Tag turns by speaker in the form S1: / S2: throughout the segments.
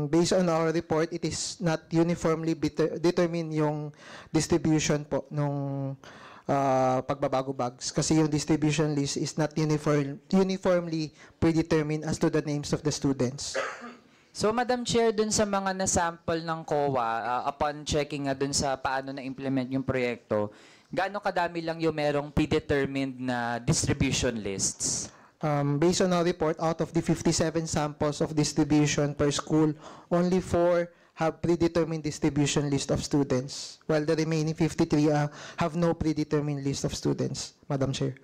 S1: Based on our report, it is not uniformly determined yung distribution po nung pagbabago bags. Kasi yung distribution list is not uniformly predetermined as to the names of the students.
S2: So, Madam Chair, dun sa mga nasample ng COA, upon checking nga dun sa paano na-implement yung proyekto, gaano kadami lang yung merong predetermined na distribution lists?
S1: Based on our report, out of the 57 samples of distribution per school, only 4 have predetermined distribution list of students, while the remaining 53 have no predetermined list of students, Madam Chair.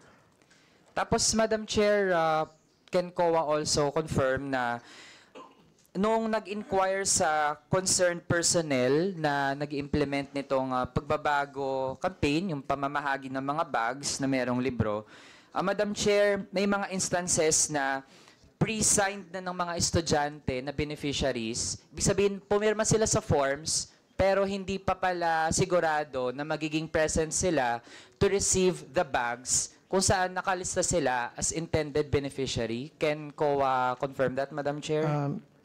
S2: Tapos, Madam Chair, can COA also confirm na nung nag-inquire sa concerned personnel na nag-implement nitong pagbabago campaign, yung pamamahagi ng mga bags na merong libro, Madam Chair, may mga instances na pre-signed na ng mga estudyante na beneficiaries. Ibig sabihin, pumirma sila sa forms, pero hindi pa pala sigurado na magiging present sila to receive the bags kung saan nakalista sila as intended beneficiary. Can COA confirm that, Madam Chair?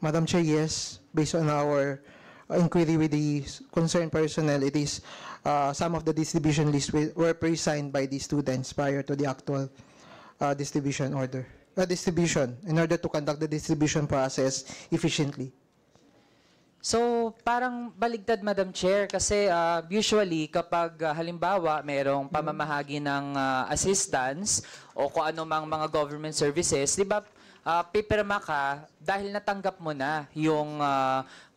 S1: Madam Chair, yes. Based on our inquiry with the concerned personnel, it is some of the distribution lists were pre-signed by the students prior to the actual distribution in order to conduct the distribution process efficiently.
S2: So, parang baligtad, Madam Chair, kasi usually kapag halimbawa mayroong pamamahagi ng assistance o kung ano mang mga government services, di ba, pipirma ka dahil natanggap mo na yung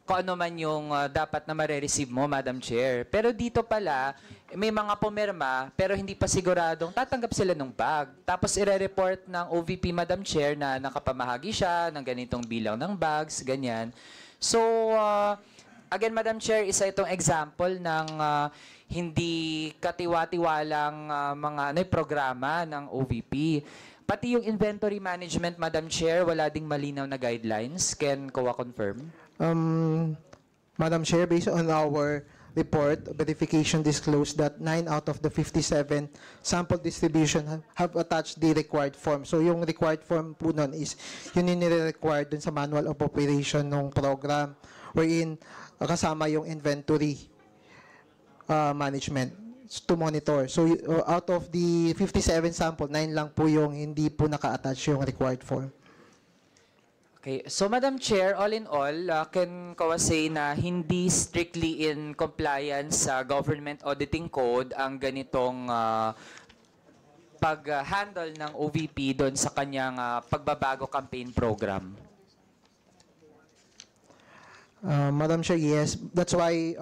S2: kung ano man yung dapat na mare-receive mo, Madam Chair. Pero dito pala, may mga pumirma pero hindi pa siguradong tatanggap sila ng bag. Tapos ire-report ng OVP, Madam Chair, na nakapamahagi siya ng ganitong bilang ng bags, ganyan. So, again, Madam Chair, isa itong example ng hindi katiwa-tiwalang mga programa ng OVP. Pati yung inventory management, Madam Chair, wala ding malinaw na guidelines. Can COA confirm?
S1: Madam Chair, based on our report, verification disclosed that 9 out of the 57 sample distribution have attached the required form. So yung required form po nun is yun yung nire-required dun sa manual of operation ng program wherein kasama yung inventory management to monitor. So out of the 57 sample, 9 lang po yung hindi po naka-attach yung required form.
S2: Okay. So, Madam Chair, all in all, can COA say na hindi strictly in compliance sa Government Auditing Code ang ganitong pag-handle ng OVP doon sa kanyang pagbabago campaign program?
S1: Madam Chair, yes. That's why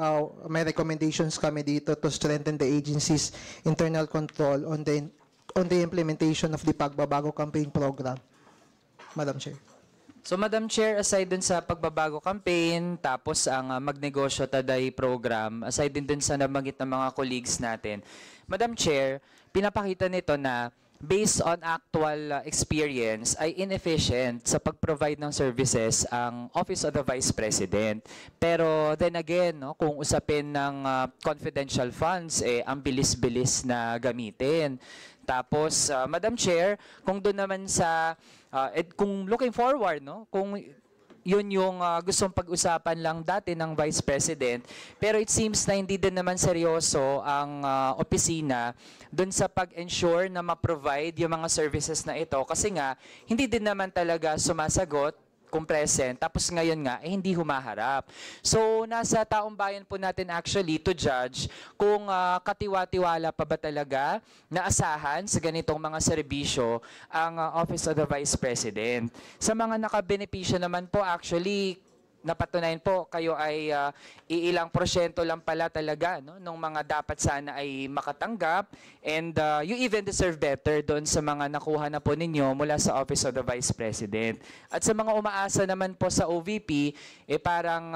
S1: may recommendations kami dito to strengthen the agency's internal control on the implementation of the pagbabago campaign program. Madam Chair.
S2: So, Madam Chair, aside dun sa pagbabago campaign, tapos ang Magnegosyo Taday program, aside din dun sa nabanggit ng mga colleagues natin, Madam Chair, pinapakita nito na based on actual experience ay inefficient sa pag-provide ng services ang Office of the Vice President. Pero then again, no, kung usapin ng confidential funds, ang bilis-bilis na gamitin. Tapos, Madam Chair, kung doon naman sa, kung looking forward, no, kung yun yung gustong pag-usapan lang dati ng Vice President, pero it seems na hindi din naman seryoso ang opisina doon sa pag-ensure na ma-provide yung mga services na ito kasi nga, hindi din naman talaga sumasagot kung present, tapos ngayon nga, hindi humaharap. So, nasa taong bayan po natin actually to judge kung katiwa-tiwala pa ba talaga na asahan sa ganitong mga serbisyo ang Office of the Vice President. Sa mga nakabenepisyo naman po actually, napatunayan po, kayo ay iilang porsyento lang pala talaga no, nung mga dapat sana ay makatanggap and you even deserve better doon sa mga nakuha na po ninyo mula sa Office of the Vice President. At sa mga umaasa naman po sa OVP, parang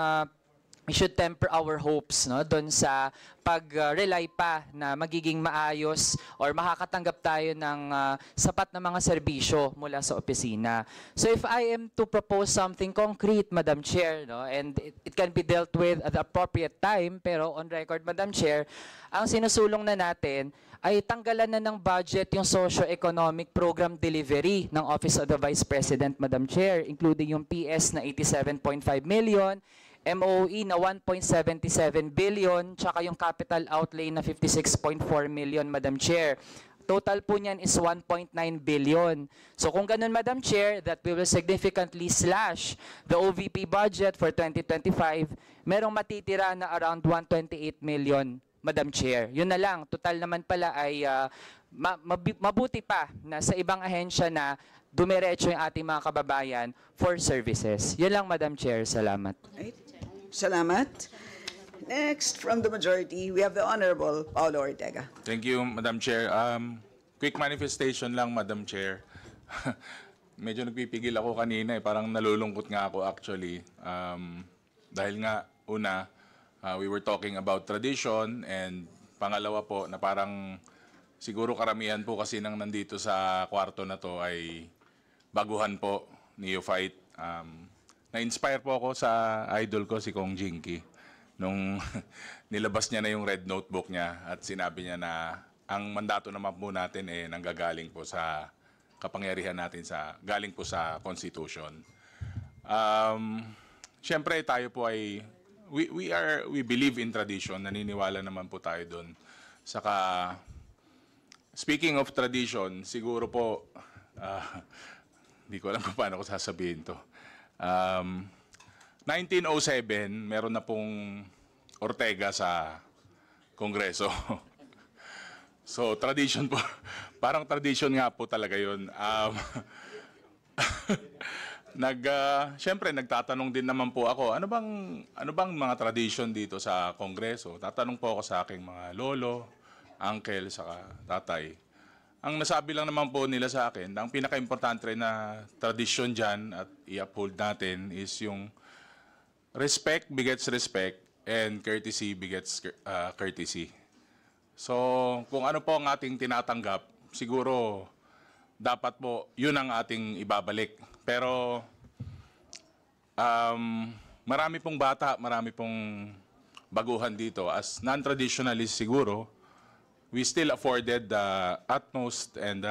S2: we should temper our hopes, no, doon sa pag-rely pa na magiging maayos or makakatanggap tayo ng sapat na mga serbisyo mula sa opisina. So if I am to propose something concrete, Madam Chair, no, and it can be dealt with at the appropriate time, pero on record, Madam Chair, ang sinusulong na natin ay tanggalan na ng budget yung socio-economic program delivery ng Office of the Vice President, Madam Chair, including yung PS na 87.5 million, MOE na 1.77 billion, tsaka yung capital outlay na 56.4 million, Madam Chair. Total po niyan is 1.9 billion. So kung ganun, Madam Chair, that we will significantly slash the OVP budget for 2025, merong matitira na around 128 million, Madam Chair. Yun na lang. Total naman pala ay mabuti pa na sa ibang ahensya na dumiretso yung ating mga kababayan for services. Yun lang, Madam Chair. Salamat.
S3: Right. Salamat. Next, from the majority, we have the Honorable Paulo Ortega.
S4: Thank you, Madam Chair. Quick manifestation lang, Madam Chair. Medyo nagpipigil ako kanina parang nalulungkot nga ako actually. Dahil nga, una, we were talking about tradition, and pangalawa po na parang siguro karamihan po kasi nang nandito sa kwarto na to ay baguhan po, neophyte. Na-inspire po ako sa idol ko, si Kong Jinky, nung nilabas niya na yung red notebook niya at sinabi niya na ang mandato naman po natin nanggagaling po sa kapangyarihan natin, galing po sa Constitution. Siyempre tayo po ay, we believe in tradition, naniniwala naman po tayo doon. Saka, speaking of tradition, siguro po, hindi ko alam kung paano ko sasabihin to. 1907, meron na pong Ortega sa Kongreso. So, tradition po. Parang tradition nga po talaga yun. Siyempre, nagtatanong din naman po ako, ano bang mga tradition dito sa Kongreso? Tatanong po ako sa aking mga lolo, uncle, saka tatay. Ang nasabi lang naman po nila sa akin, ang pinaka-importante na tradisyon dyan at i-uphold natin is yung respect begets respect and courtesy begets courtesy. So, kung ano po ang ating tinatanggap, siguro dapat po yun ang ating ibabalik. Pero marami pong bata, marami pong baguhan dito. As non-traditionalist siguro, we still afforded the utmost and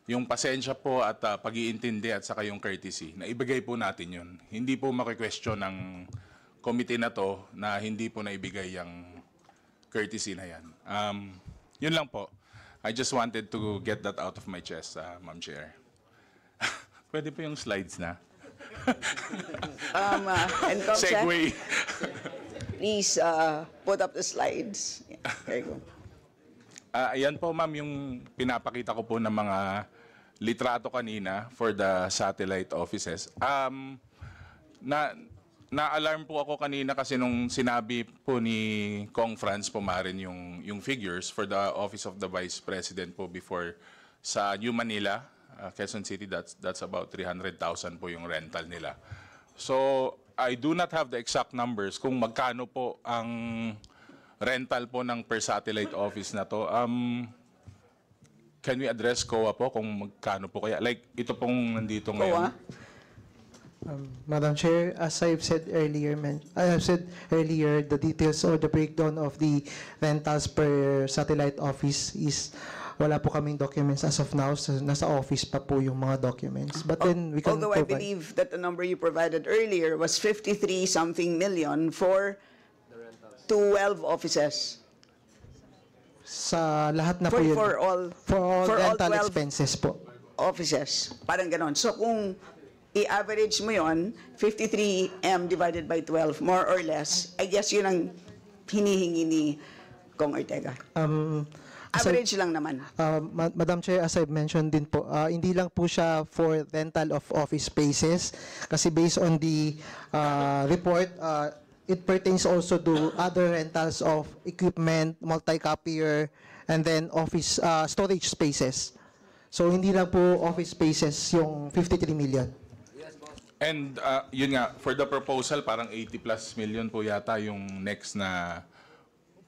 S4: yung pasensya po at pag-iintindi at saka yung courtesy. Naibigay po natin yun. Hindi po maki-question ng committee na to na hindi po naibigay yung courtesy na yan. Yun lang po. I just wanted to get that out of my chest, Ma'am Chair. Pwede po yung slides na.
S3: And Comsec,
S4: Segway.
S3: please put up the slides. Yeah, there you go.
S4: Ayan po, ma'am, yung pinapakita ko po ng mga litrato kanina for the satellite offices. Na-alarm po ako kanina kasi nung sinabi po ni Kong Franz Pumarin yung figures for the Office of the Vice President po before sa New Manila, Quezon City, that's about 300,000 po yung rental nila. So, I do not have the exact numbers kung magkano po ang rental po ng per satellite office na to. Can we address COA po kung magkano po kaya? Like, ito pong nandito ngayon.
S1: Madam Chair, as I have said earlier, the details or the breakdown of the rentals per satellite office is wala po kaming documents as of now. So, nasa office pa po yung mga documents. But then we can
S3: Although I believe that the number you provided earlier was 53-something million for 12 offices.
S1: Sa lahat na po yun.
S3: For all
S1: rental
S3: 12
S1: expenses po.
S3: offices. Parang ganon. So kung i-average mo yon, 53M divided by 12, more or less, I guess yun ang hinihingi ni Kong Ortega. Average lang naman.
S1: Madam Chair, as I've mentioned din po, hindi lang po siya for rental of office spaces kasi based on the report, it pertains also to other rentals of equipment, multi-copier, and then office storage spaces. So hindi lang po office spaces yung 53 million.
S4: And yun nga, for the proposal, parang 80 plus million po yata yung next na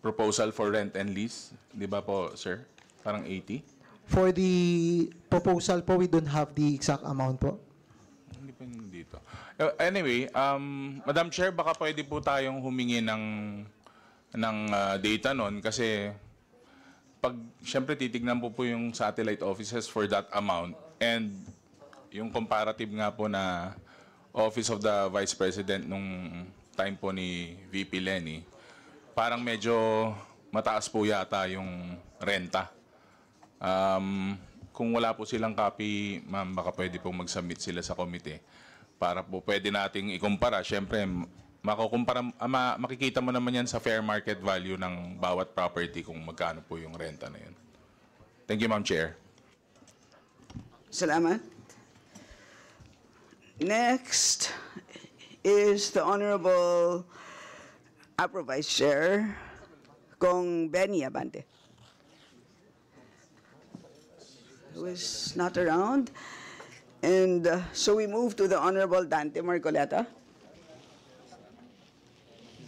S4: proposal for rent and lease. Di ba po, sir? Parang 80?
S1: For the proposal po, we don't have the exact amount po.
S4: Hindi pa yun dito. Anyway, Madam Chair, baka pwede po tayong humingi ng data nun kasi pag siyempre titignan po yung satellite offices for that amount and yung comparative nga po na Office of the Vice President nung time po ni VP Lenny, parang medyo mataas po yata yung renta. Kung wala po silang copy, ma'am, baka pwede pong mag-submit sila sa komite para po pwede nating ikumpara. Siyempre, makikita mo naman yan sa fair market value ng bawat property kung magkano po yung renta na yun. Thank you, Ma'am Chair.
S3: Salamat. Next is the Honorable APRO Vice Chair, Kong Benny Abante, who is not around. And so we move to the Honorable Dante Marcoleta,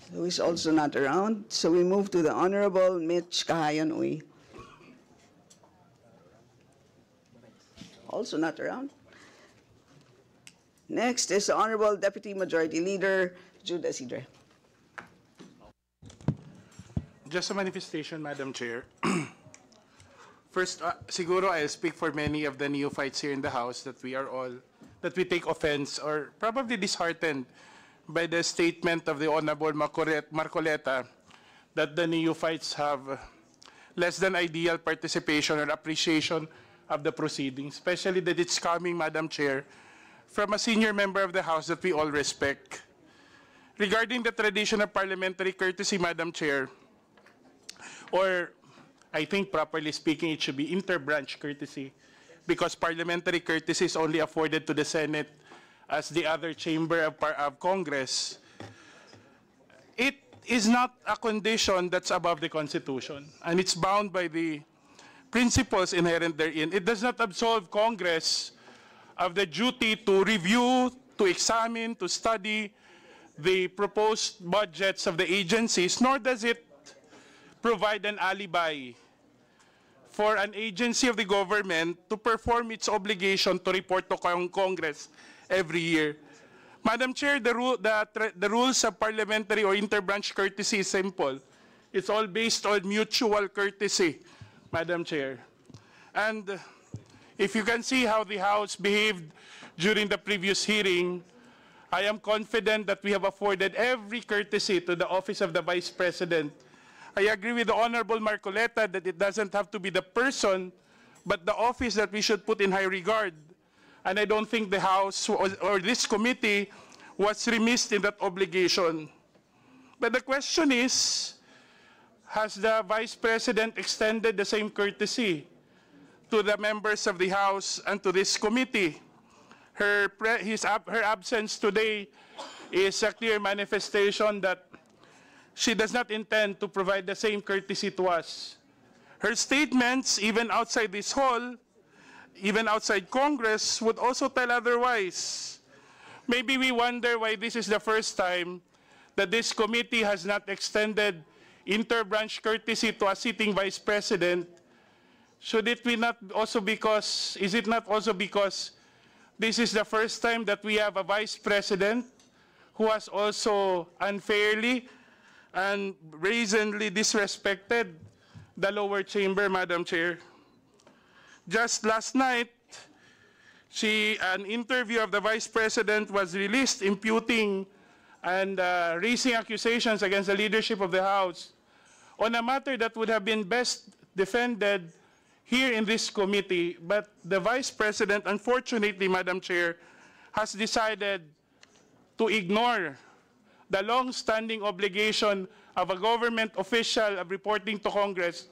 S3: who is also not around. So we move to the Honorable Mitch Kahayan Uy, also not around. Next is the Honorable Deputy Majority Leader, Jude Isidre.
S5: Just a manifestation, Madam Chair. First, siguro I'll speak for many of the neophytes here in the House that we take offense or probably disheartened by the statement of the Honorable Marcoleta that the neophytes have less than ideal participation or appreciation of the proceedings, especially that it's coming, Madam Chair, from a senior member of the House that we all respect. Regarding the tradition of parliamentary courtesy, Madam Chair, or I think properly speaking, it should be inter-branch courtesy because parliamentary courtesy is only afforded to the Senate as the other chamber of Congress. It is not a condition that's above the Constitution, and it's bound by the principles inherent therein. It does not absolve Congress of the duty to review, to examine, to study the proposed budgets of the agencies, nor does it provide an alibi for an agency of the government to perform its obligation to report to Congress every year. Madam Chair, the rules of parliamentary or interbranch courtesy is simple. It's all based on mutual courtesy, Madam Chair. And if you can see how the House behaved during the previous hearing, I am confident that we have afforded every courtesy to the Office of the Vice President. I agree with the Honorable Marcoleta that it doesn't have to be the person, but the office that we should put in high regard. And I don't think the House or this committee was remiss in that obligation. But the question is, has the Vice President extended the same courtesy to the members of the House and to this committee? Her absence today is a clear manifestation that she does not intend to provide the same courtesy to us. Her statements, even outside this hall, even outside Congress, would also tell otherwise. Maybe we wonder why this is the first time that this committee has not extended interbranch courtesy to a sitting Vice President. Is it not also because this is the first time that we have a Vice President who has also unfairly and brazenly disrespected the lower chamber, Madam Chair? Just last night, an interview of the Vice President was released imputing and raising accusations against the leadership of the House on a matter that would have been best defended here in this committee, but the Vice President, unfortunately, Madam Chair, has decided to ignore the long-standing obligation of a government official of reporting to Congress,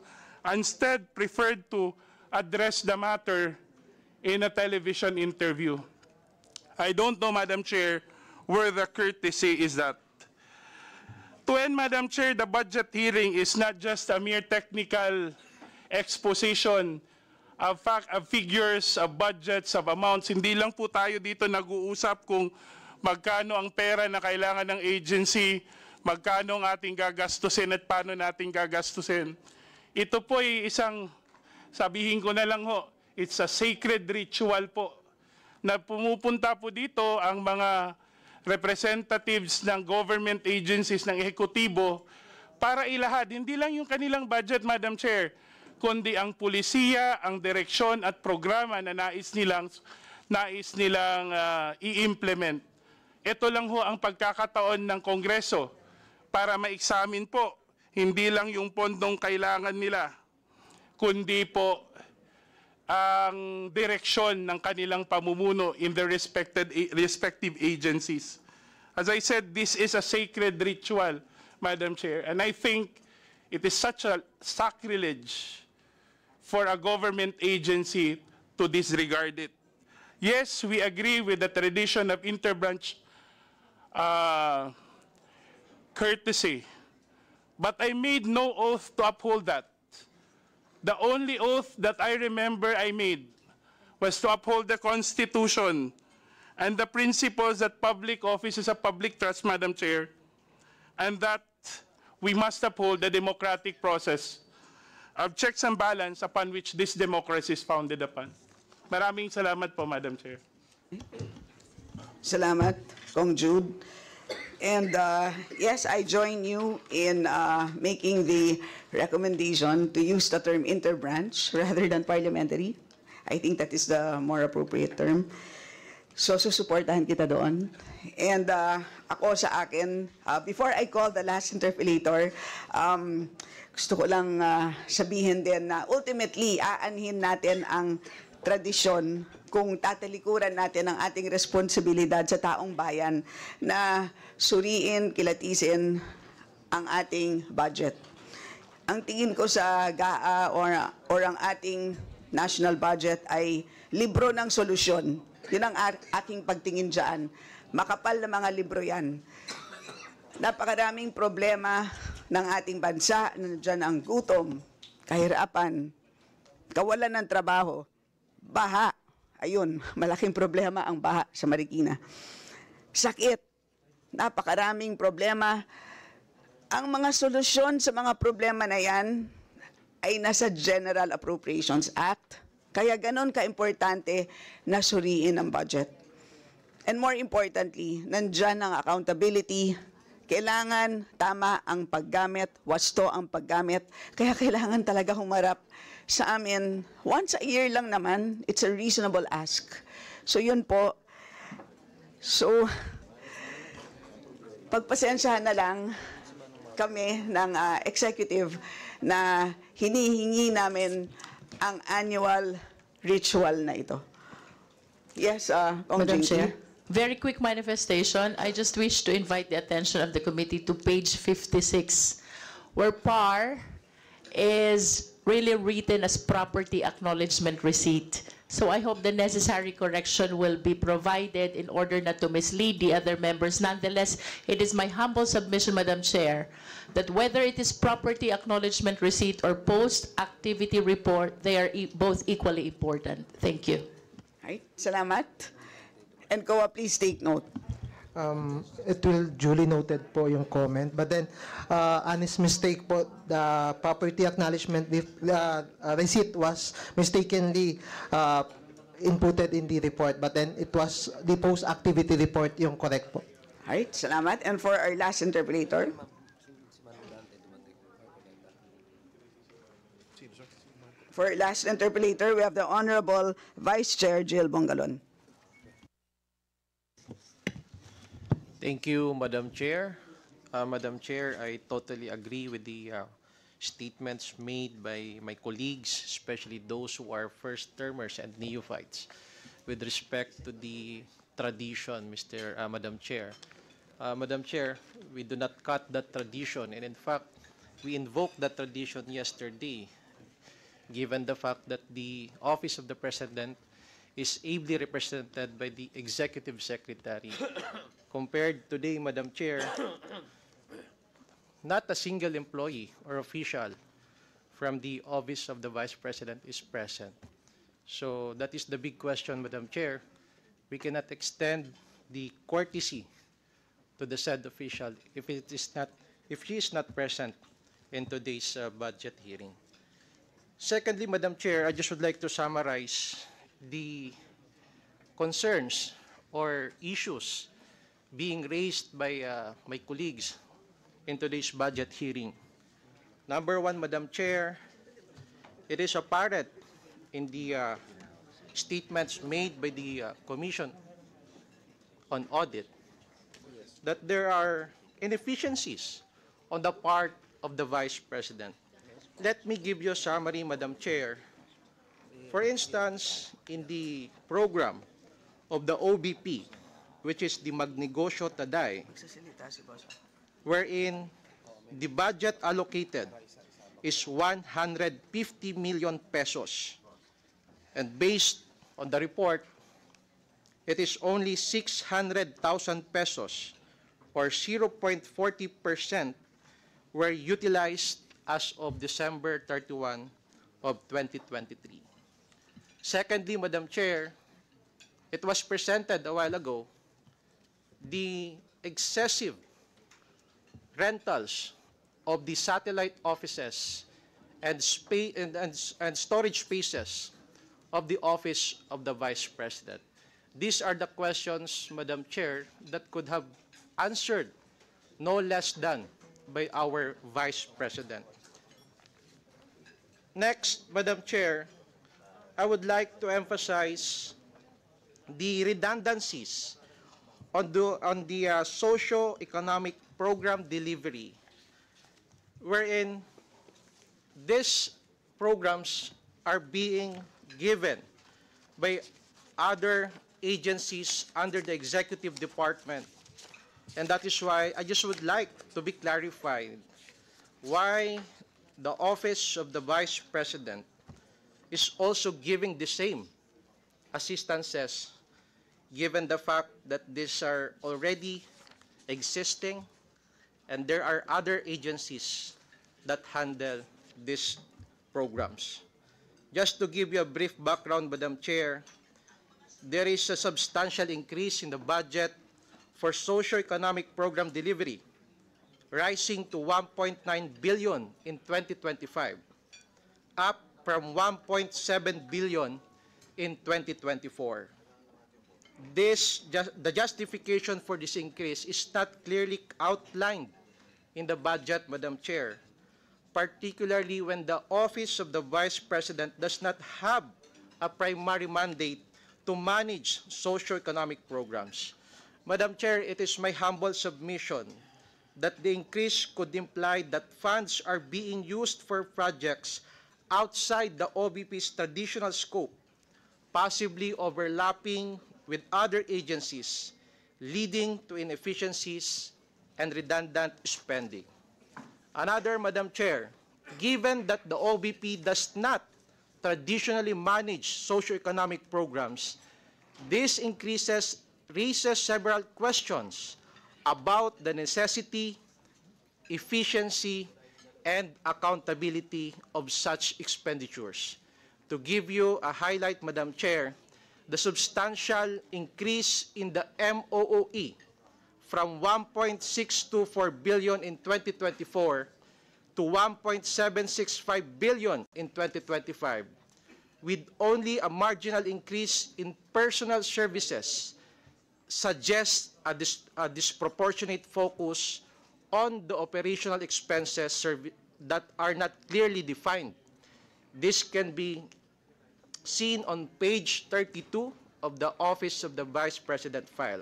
S5: instead preferred to address the matter in a television interview. I don't know, Madam Chair, where the courtesy is at. To end, Madam Chair, the budget hearing is not just a mere technical exposition of figures, of budgets, of amounts. Hindi lang po tayo dito nag-uusap kung magkano ang pera na kailangan ng agency, magkano ang ating gagastusin at paano natin gagastusin. Ito po ay isang, sabihin ko na lang ho, it's a sacred ritual po na pumupunta po dito ang mga representatives ng government agencies ng ehekutibo para ilahad, hindi lang yung kanilang budget, Madam Chair, kundi ang pulisiya, ang direksyon at programa na nais nilang i-implement. Ito lang ho ang pagkakataon ng Kongreso para ma-examine po, hindi lang yung pondong kailangan nila, kundi po ang direksyon ng kanilang pamumuno in their respective agencies. As I said, this is a sacred ritual, Madam Chair, and I think it is such a sacrilege for a government agency to disregard it. Yes, we agree with the tradition of interbranch courtesy, but I made no oath to uphold that. The only oath that I remember I made was to uphold the Constitution and the principles that public office is a public trust, Madam Chair, and that we must uphold the democratic process of checks and balance upon which this democracy is founded upon. Maraming salamat po, Madam Chair.
S3: Salamat, Kong Jude. And yes, I join you in making the recommendation to use the term interbranch rather than parliamentary. I think that is the more appropriate term. So, susuportahan kita doon. And ako sa akin, before I call the last interpellator, gusto ko lang sabihin din na ultimately, aanhin natin ang tradisyon kung tatalikuran natin ang ating responsibilidad sa taong bayan na suriin, kilatisin ang ating budget. Ang tingin ko sa GAA or ang ating national budget ay libro ng solusyon. Yun ang aking pagtingin dyan. Makapal na mga libro yan. Napakaraming problema ng ating bansa. Nandiyan ang gutom, kahirapan, kawalan ng trabaho, baha. Ayun, malaking problema ang baha sa Marikina. Sakit, napakaraming problema. Ang mga solusyon sa mga problema na yan ay nasa General Appropriations Act. Kaya ganon ka-importante na suriin ang budget. And more importantly, nandyan ang accountability. Kailangan tama ang paggamit, wasto ang paggamit. Kaya kailangan talaga humarap sa amin. Once a year lang naman, it's a reasonable ask. So yun po. So, pagpasensyahan na lang kami ng executive na hinihingi namin ang annual ritual na ito. Yes,
S6: Madam
S3: JP.
S6: Chair. Very quick manifestation. I just wish to invite the attention of the committee to page 56, where PAR is really written as property acknowledgement receipt. So I hope the necessary correction will be provided in order not to mislead the other members. Nonetheless, it is my humble submission, Madam Chair, that whether it is property acknowledgement receipt or post-activity report, they are both equally important. Thank you.
S3: Right. Salamat. And COA, please take note.
S1: It will duly noted po yung comment. But then, honest mistake po, the property acknowledgement receipt was mistakenly inputted in the report. But then, it was the post-activity report yung correct po.
S3: Right. Salamat. And for our last interpolator. For our last interpolator, we have the Honorable Vice Chair Jill Bongalon.
S7: Thank you, Madam Chair. Madam Chair, I totally agree with the statements made by my colleagues, especially those who are first-termers and neophytes, with respect to the tradition, Madam Chair. Madam Chair, we do not cut that tradition, and in fact, we invoked that tradition yesterday, given the fact that the Office of the President is ably represented by the Executive Secretary. Compared today, Madam Chair, not a single employee or official from the Office of the Vice President is present. So that is the big question, Madam Chair. We cannot extend the courtesy to the said official if she is not present in today's budget hearing. Secondly, Madam Chair, I just would like to summarize the concerns or issues being raised by my colleagues in today's budget hearing. Number one, Madam Chair, it is apparent in the statements made by the Commission on Audit that there are inefficiencies on the part of the Vice President. Let me give you a summary, Madam Chair. For instance, in the program of the OBP, which is the Magnegosyo Taday, wherein the budget allocated is 150 million pesos. And based on the report, it is only 600,000 pesos or 0.40% were utilized as of December 31 of 2023. Secondly, Madam Chair, it was presented a while ago, the excessive rentals of the satellite offices and storage spaces of the office of the Vice President. These are the questions, Madam Chair, that could have answered no less than by our Vice President. Next, Madam Chair, I would like to emphasize the redundancies on the socio-economic program delivery, wherein these programs are being given by other agencies under the executive department. And that is why I just would like to be clarified why the Office of the Vice President is also giving the same assistances, given the fact that these are already existing and there are other agencies that handle these programs. Just to give you a brief background, Madam Chair, there is a substantial increase in the budget for socio-economic program delivery, rising to 1.9 billion in 2025, up from 1.7 billion in 2024. The justification for this increase is not clearly outlined in the budget, Madam Chair, particularly when the Office of the Vice President does not have a primary mandate to manage socio-economic programs. Madam Chair, it is my humble submission that the increase could imply that funds are being used for projects outside the OBP's traditional scope, possibly overlapping with other agencies, leading to inefficiencies and redundant spending. Another, Madam Chair, given that the OBP does not traditionally manage socioeconomic programs, this raises several questions about the necessity, efficiency, and accountability of such expenditures. To give you a highlight, Madam Chair, the substantial increase in the MOOE from 1.624 billion in 2024 to 1.765 billion in 2025, with only a marginal increase in personal services, suggests a disproportionate focus on the operational expenses that are not clearly defined. This can be seen on page 32 of the Office of the Vice President file.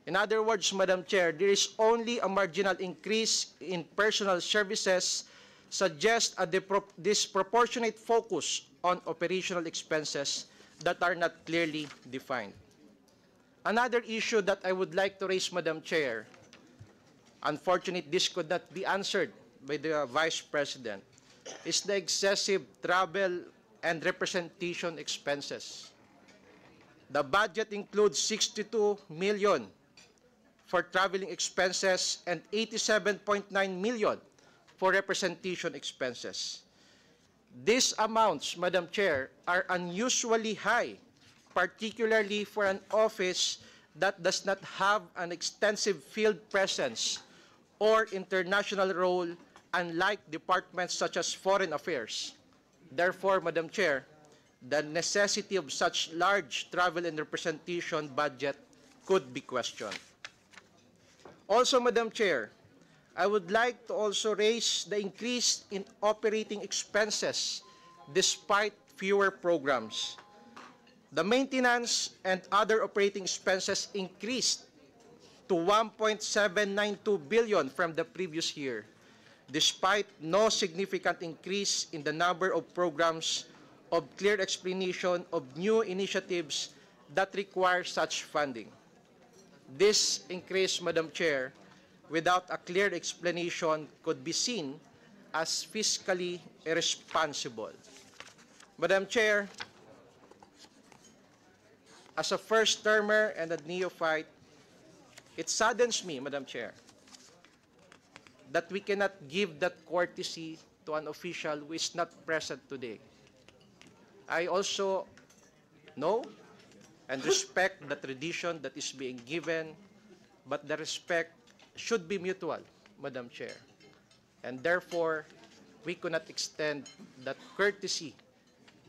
S7: In other words, Madam Chair, there is only a marginal increase in personal services, suggests a disproportionate focus on operational expenses that are not clearly defined. Another issue that I would like to raise, Madam Chair, unfortunately this could not be answered by the Vice President, is the excessive travel and representation expenses. The budget includes 62 million for traveling expenses and 87.9 million for representation expenses. These amounts, Madam Chair, are unusually high, particularly for an office that does not have an extensive field presence or international role, unlike departments such as Foreign Affairs. Therefore, Madam Chair, the necessity of such large travel and representation budget could be questioned. Also, Madam Chair, I would like to also raise the increase in operating expenses despite fewer programs. The maintenance and other operating expenses increased to 1.792 billion from the previous year, despite no significant increase in the number of programs of clear explanation of new initiatives that require such funding. This increase, Madam Chair, without a clear explanation could be seen as fiscally irresponsible. Madam Chair, as a first-termer and a neophyte, it saddens me, Madam Chair, that we cannot give that courtesy to an official who is not present today. I also know and respect the tradition that is being given, but the respect should be mutual, Madam Chair. And therefore, we cannot extend that courtesy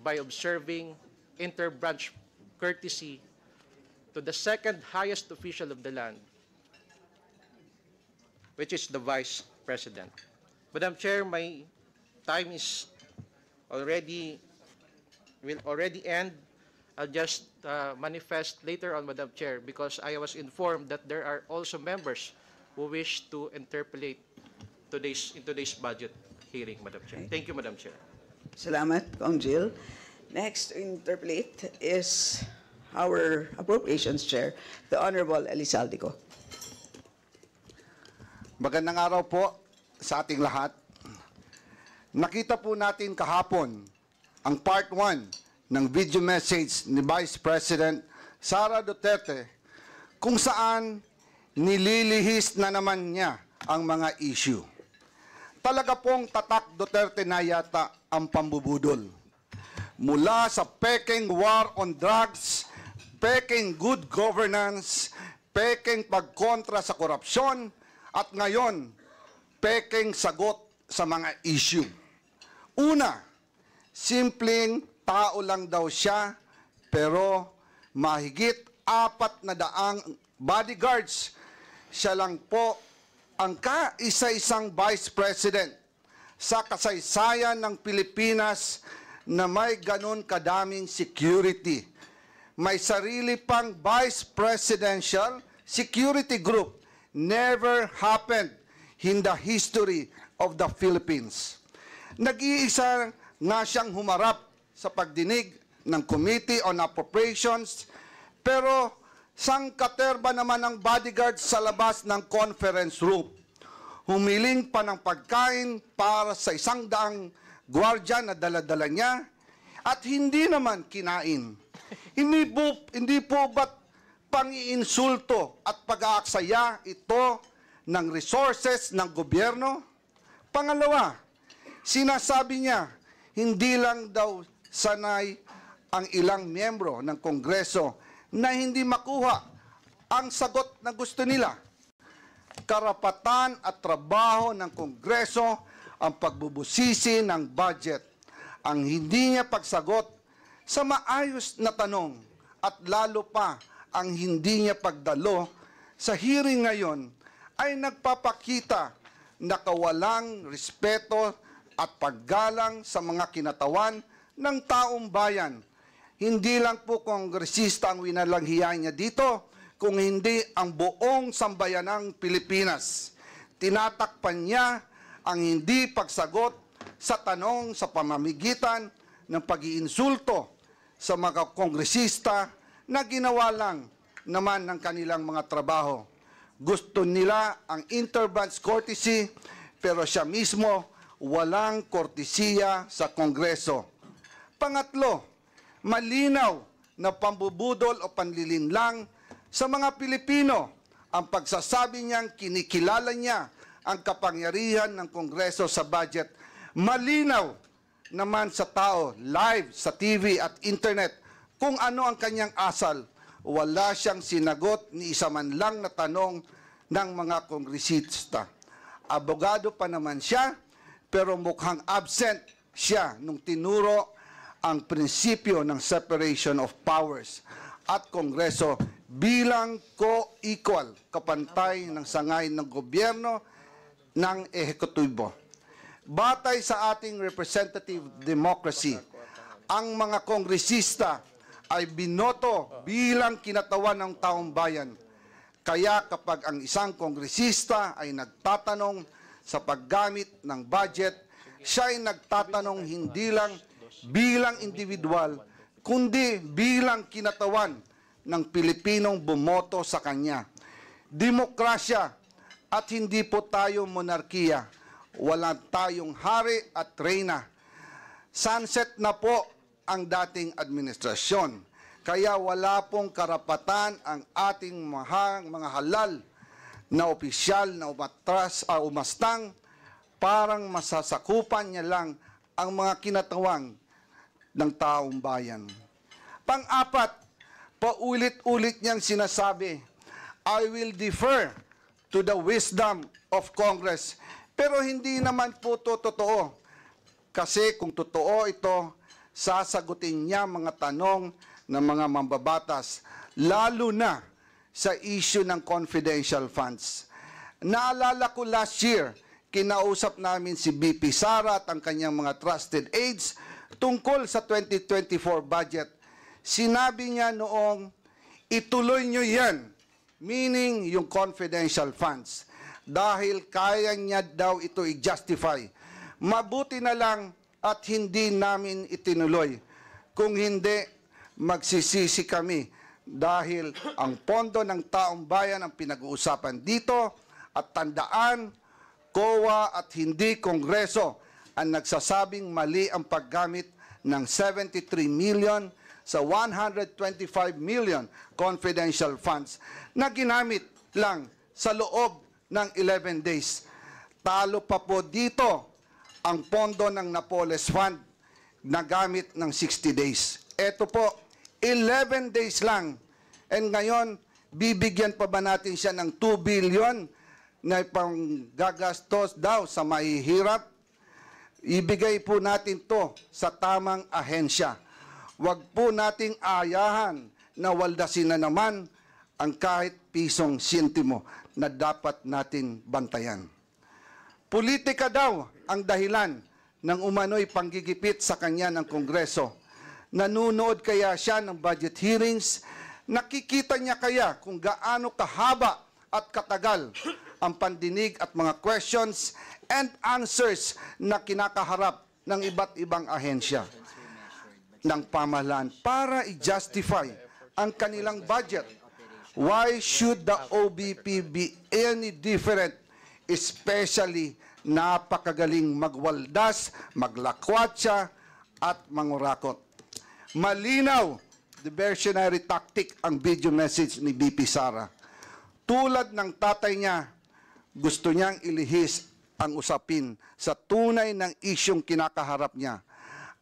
S7: by observing inter-branch courtesy to the second highest official of the land, which is the Vice President. Madam Chair, my time is will already end. I'll just manifest later on, Madam Chair, because I was informed that there are also members who wish to interpolate in today's budget hearing, Madam Chair. Thank you, Madam Chair.
S3: Salamat, Kong Jill. Next to interpolate is our Appropriations Chair, the Honorable Elisaldico.
S8: Magandang araw po sa ating lahat. Nakita po natin kahapon ang part 1 ng video message ni Vice President Sara Duterte kung saan nililihis na naman niya ang mga issue. Talaga pong tatak Duterte na yata ang pambubudol. Mula sa peking war on drugs, peking good governance, peking pagkontra sa korupsyon, at ngayon, peking sagot sa mga issue. Una, simpleng tao lang daw siya, pero mahigit 400 bodyguards. Siya lang po ang kaisa-isang Vice President sa kasaysayan ng Pilipinas na may ganun kadaming security. May sarili pang Vice Presidential Security Group. Never happened in the history of the Philippines. Nag-iisa nga siyang humarap sa pagdinig ng Committee on Appropriations, pero sangkaterba naman ang bodyguard sa labas ng conference room. Humiling pa ng pagkain para sa 100 gwardiya na dala-dala niya at hindi naman kinain. Hindi po ba't pang-iinsulto at pag-aaksaya ito ng resources ng gobyerno? Pangalawa, sinasabi niya, hindi lang daw sanay ang ilang miyembro ng Kongreso na hindi makuha ang sagot na gusto nila. Karapatan at trabaho ng Kongreso ang pagbubusisi ng budget. Ang hindi niya pagsagot sa maayos na tanong at lalo pa ang hindi niya pagdalo sa hearing ngayon ay nagpapakita na kawalang respeto at paggalang sa mga kinatawan ng taong bayan. Hindi lang po kongresista ang winalanghiyan niya dito, kung hindi ang buong sambayanang Pilipinas. Tinatakpan niya ang hindi pagsagot sa tanong sa pamamagitan ng pag-iinsulto sa mga kongresista na ginawa lang naman ng kanilang mga trabaho. Gusto nila ang interbranch courtesy, pero siya mismo walang kortesiya sa Kongreso. Pangatlo, malinaw na pambubudol o panlilinlang sa mga Pilipino ang pagsasabi niyang kinikilala niya ang kapangyarihan ng Kongreso sa budget. Malinaw naman sa tao, live sa TV at internet, kung ano ang kanyang asal. wala siyang sinagot ni isa man lang na tanong ng mga kongresista. Abogado pa naman siya, pero mukhang absent siya nung tinuro ang prinsipyo ng separation of powers at Kongreso bilang co-equal, kapantay ng sangay ng gobyerno ng ehekutibo. Batay sa ating representative democracy, ang mga kongresista ay binoto bilang kinatawan ng taong bayan. Kaya kapag ang isang kongresista ay nagtatanong sa paggamit ng budget, siya ay nagtatanong hindi lang bilang individual, kundi bilang kinatawan ng Pilipinong bumoto sa kanya. Demokrasya at hindi po tayo monarkiya. Wala tayong hari at reyna. Sunset na po ang dating administrasyon. Kaya wala pong karapatan ang ating mga halal na opisyal na umastang parang masasakupan niya lang ang mga kinatawang ng taong bayan. Pang-apat, paulit-ulit niyang sinasabi, I will defer to the wisdom of Congress. Pero hindi naman po ito totoo. Kasi kung totoo ito, sasagutin niya mga tanong ng mga mambabatas, lalo na sa issue ng confidential funds. Naalala ko last year, kinausap namin si BP Sara at ang kanyang mga trusted aides tungkol sa 2024 budget. Sinabi niya noong, ituloy niyo yan, meaning yung confidential funds, dahil kaya niya daw ito i-justify. Mabuti na lang at hindi namin itinuloy. Kung hindi, magsisisi kami dahil ang pondo ng taong bayan ang pinag-uusapan dito at tandaan, COA at hindi Kongreso ang nagsasabing mali ang paggamit ng 73 million sa 125 million confidential funds na ginamit lang sa loob ng 11 days. Talo pa po dito ang pondo ng Napoles Fund na gamit ng 60 days. Ito po, 11 days lang. And ngayon, bibigyan pa ba natin siya ng 2 billion na panggagastos daw sa mahihirap? Ibigay po natin to sa tamang ahensya. Huwag po nating ayahan na waldasin na naman ang kahit pisong sintimo na dapat natin bantayan. Politika daw ang dahilan ng umano'y panggigipit sa kanya ng Kongreso. Nanunood kaya siya ng budget hearings? Nakikita niya kaya kung gaano kahaba at katagal ang pandinig at mga questions and answers na kinakaharap ng iba't ibang ahensya ng pamahalaan para i-justify ang kanilang budget? Why should the OBP be any different? Especially napakagaling magwaldas, maglakwatsa at mangurakot. Malinaw, diversionary tactic ang video message ni BP Sara. Tulad ng tatay niya, gusto niyang ilihis ang usapin sa tunay ng isyong kinakaharap niya.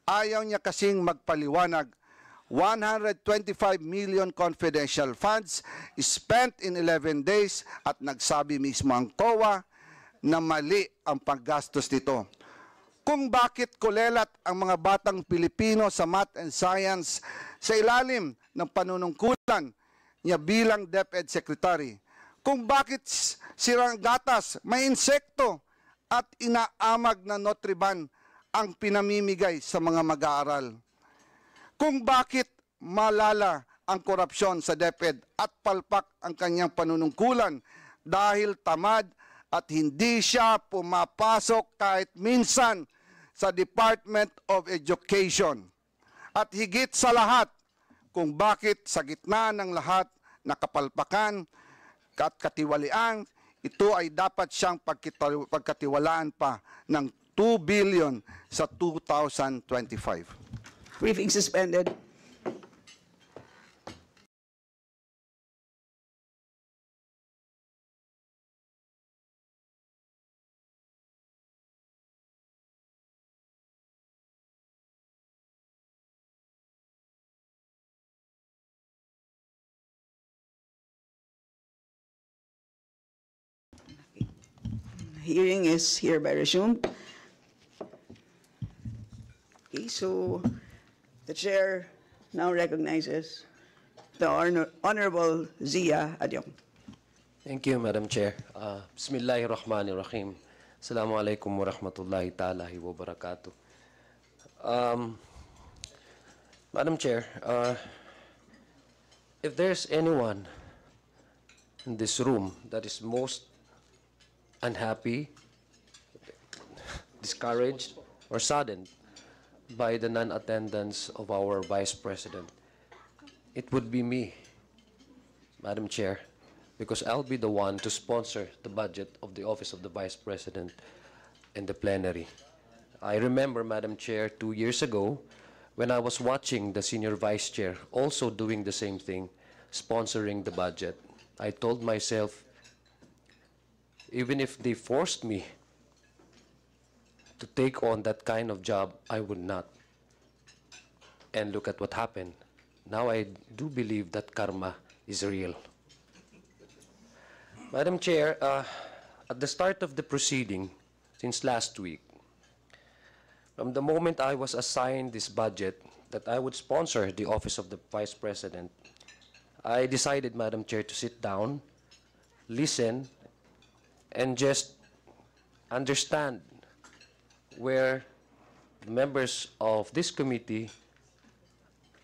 S8: Ayaw niya kasing magpaliwanag. 125 million confidential funds spent in 11 days at nagsabi mismo ang COA na mali ang paggastos nito. Kung bakit kulelat ang mga batang Pilipino sa math and science sa ilalim ng panunungkulan niya bilang DepEd Secretary. Kung bakit sirang gatas, may insekto at inaamag na Nutriban ang pinamimigay sa mga mag-aaral. Kung bakit malala ang korupsyon sa DepEd at palpak ang kanyang panunungkulan dahil tamad at hindi siya pumapasok kahit minsan sa Department of Education. At higit sa lahat, kung bakit sa gitna ng lahat na kapalpakan at katiwalian, ito ay dapat siyang pagkatiwalaan pa ng 2 billion sa 2025.
S3: Briefing suspended. hearing is hereby resumed. Okay, so the chair now recognizes the Honorable Zia Adyong.
S9: Thank you, Madam Chair. Bismillahirrahmanirrahim. Assalamu alaikum wa rahmatullahi ta'ala wa barakatuh. Madam Chair, if there's anyone in this room that is most unhappy, discouraged, or saddened by the non-attendance of our Vice President, it would be me, Madam Chair, because I'll be the one to sponsor the budget of the Office of the Vice President in the plenary. I remember, Madam Chair, 2 years ago, when I was watching the Senior Vice Chair also doing the same thing, sponsoring the budget, I told myself, even if they forced me to take on that kind of job, I would not. And look at what happened. Now I do believe that karma is real. Madam Chair, at the start of the proceeding, since last week, from the moment I was assigned this budget that I would sponsor the Office of the Vice President, I decided, Madam Chair, to sit down, listen, and just understand where the members of this committee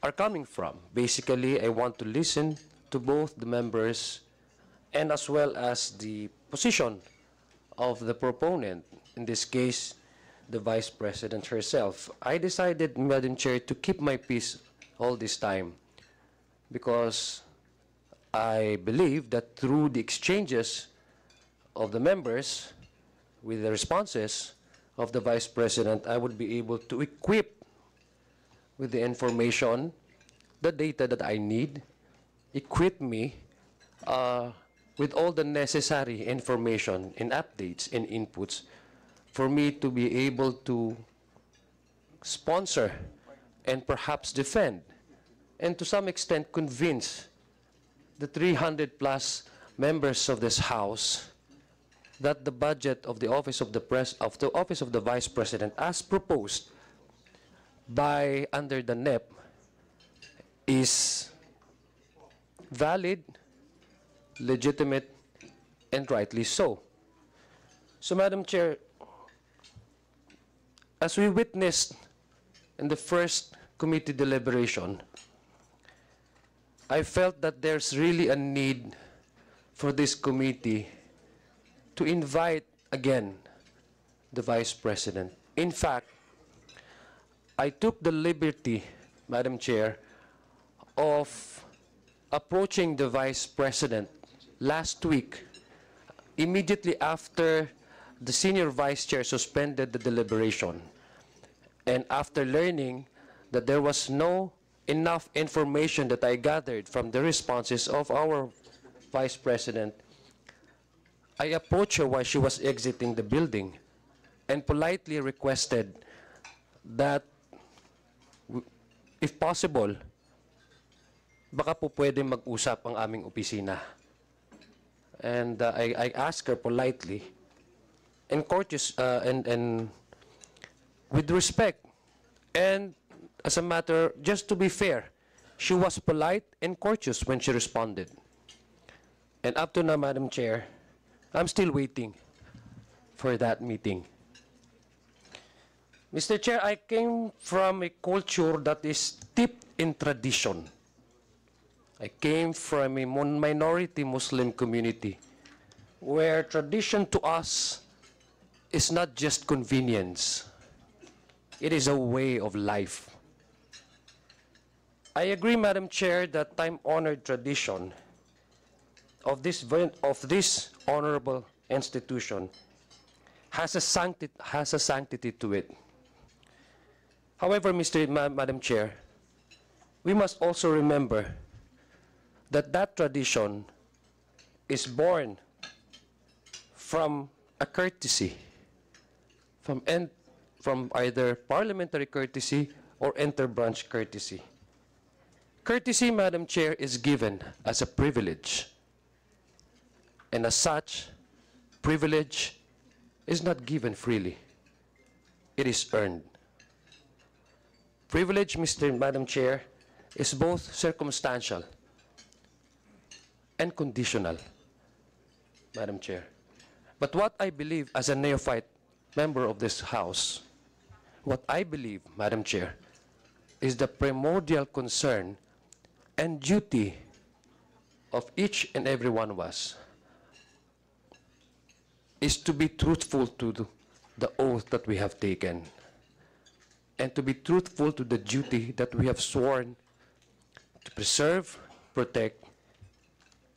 S9: are coming from. Basically, I want to listen to both the members and as well as the position of the proponent, in this case, the Vice President herself. I decided, Madam Chair, to keep my peace all this time because I believe that through the exchanges of the members with the responses of the Vice President, I would be able to equip with the information, the data that I need, equip me with all the necessary information and updates and inputs for me to be able to sponsor and perhaps defend and to some extent convince the 300 plus members of this House that the budget of the Office of the Vice President, as proposed by under the NEP, is valid, legitimate, and rightly so. So, Madam Chair, as we witnessed in the first committee deliberation, I felt that there's really a need for this committee to invite again the Vice President. In fact, I took the liberty, Madam Chair, of approaching the Vice President last week, immediately after the Senior Vice Chair suspended the deliberation, and after learning that there was no enough information that I gathered from the responses of our Vice President, I approached her while she was exiting the building and politely requested that, if possible, baka po pwede mag-usap ang aming opisina. And I asked her politely and courteous and with respect, and as a matter, just to be fair, she was polite and courteous when she responded. And up to now, Madam Chair, I'm still waiting for that meeting. Mr. Chair, I came from a culture that is steeped in tradition. I came from a minority Muslim community where tradition to us is not just convenience. It is a way of life. I agree, Madam Chair, that time-honored tradition of this honorable institution has a sanctity to it. However, Madam Chair, we must also remember that that tradition is born from a courtesy, from either parliamentary courtesy or inter-branch courtesy. Courtesy, Madam Chair, is given as a privilege. And as such, privilege is not given freely. It is earned. Privilege, Madam Chair, is both circumstantial and conditional, Madam Chair. But what I believe as a neophyte member of this House, what I believe, Madam Chair, is the primordial concern and duty of each and every one of us is to be truthful to the oath that we have taken and to be truthful to the duty that we have sworn to preserve, protect,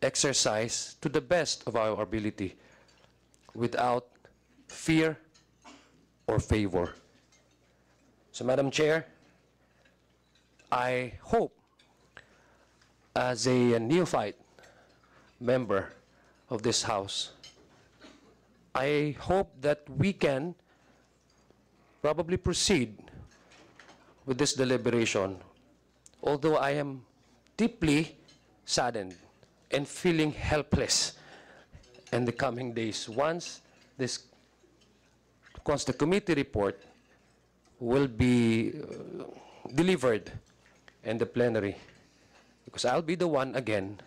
S9: exercise to the best of our ability without fear or favor. So, Madam Chair, I hope as a neophyte member of this House, I hope that we can probably proceed with this deliberation, although I am deeply saddened and feeling helpless in the coming days once the committee report will be delivered in the plenary, because I'll be the one again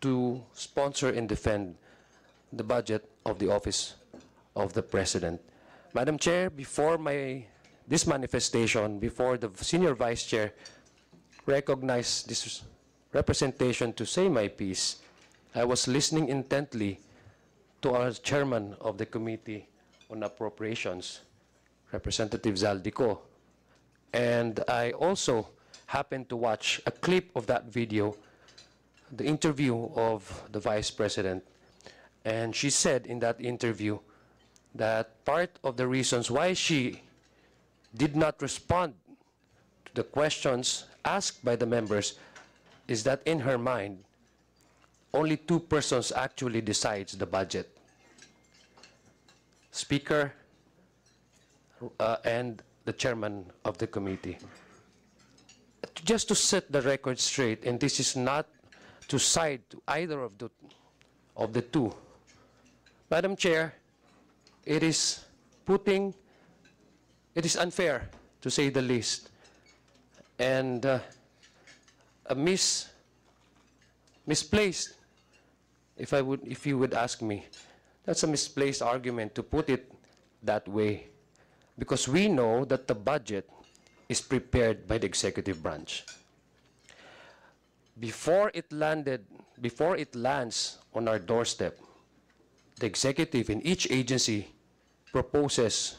S9: to sponsor and defend the budget of the Office of the President. Madam Chair, before this manifestation, before the Senior Vice Chair recognized this representation to say my piece, I was listening intently to our Chairman of the Committee on Appropriations, Representative Zaldico, and I also happened to watch a clip of that video, the interview of the Vice President, and she said in that interview that part of the reasons why she did not respond to the questions asked by the members is that in her mind, only two persons actually decides the budget. Speaker and the chairman of the committee. Just to set the record straight, and this is not to side to either of the two. Madam Chair, it is unfair, to say the least, and misplaced, if you would ask me. That's a misplaced argument to put it that way, because we know that the budget is prepared by the executive branch. Before it lands on our doorstep, the executive in each agency proposes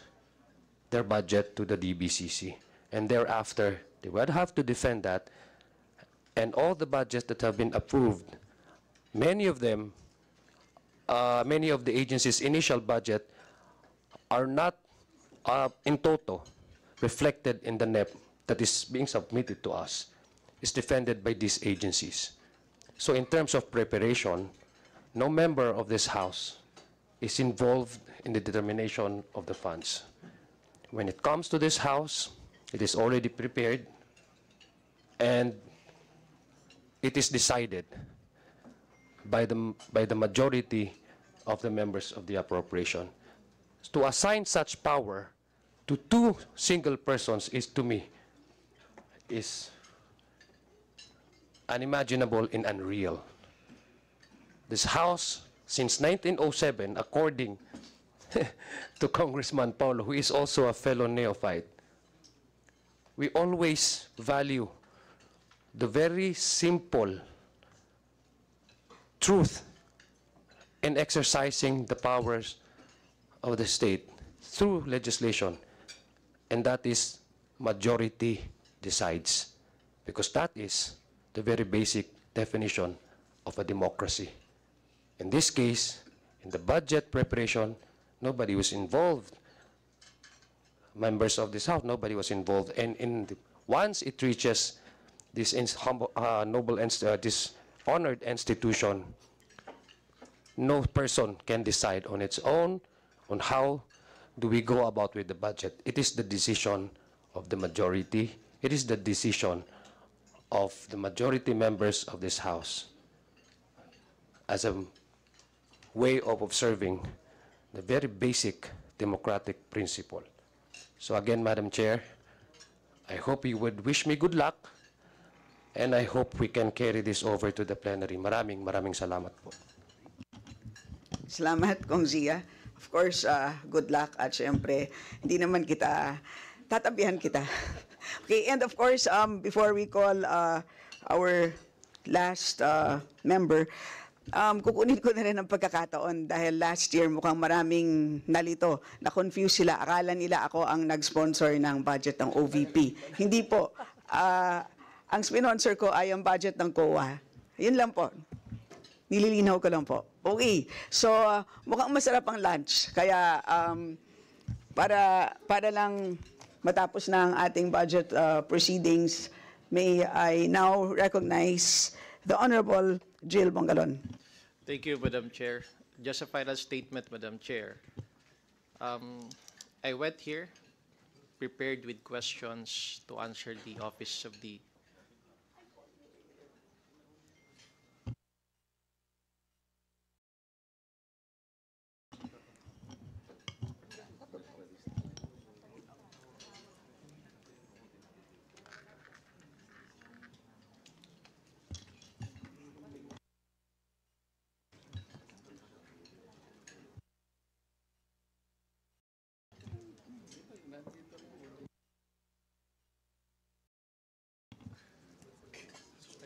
S9: their budget to the DBCC, and thereafter they would have to defend that, and all the budgets that have been approved, many of the agencies' initial budget are not in toto reflected in the NEP that is being submitted to us, is defended by these agencies. So in terms of preparation, no member of this House is involved in the determination of the funds. When it comes to this House, it is already prepared and it is decided by the majority of the members of the appropriation. To assign such power to two single persons is, to me, is unimaginable and unreal. This House, since 1907, according to Congressman Paulo, who is also a fellow neophyte, we always value the very simple truth in exercising the powers of the state through legislation, and that is majority decides, because that is the very basic definition of a democracy. In this case, in the budget preparation, nobody was involved. Members of this House, nobody was involved. And once it reaches this this honored institution, no person can decide on its own on how do we go about with the budget. It is the decision of the majority. It is the decision of the majority members of this House as a way of observing the very basic democratic principle. So again, Madam Chair, I hope you would wish me good luck, and I hope we can carry this over to the plenary. Maraming salamat po.
S3: Salamat, Kong Zia. Of course, good luck at syempre, hindi naman kita, tatabihan kita. Okay, and of course, before we call our last member, kukunin ko na rin ang pagkakataon dahil last year mukhang maraming nalito. Na-confuse sila. Akala nila ako ang nag-sponsor ng budget ng OVP. Hindi po. Ang sponsor ko ay ang budget ng COA. Yun lang po. Nililinaw ko lang po. Okay. So, mukhang masarap ang lunch. Kaya, para lang matapos na ang ating budget proceedings, may I now recognize the Honorable Jill Bongalon.
S7: Thank you, Madam Chair. Just a final statement, Madam Chair. I went here prepared with questions to answer the office of the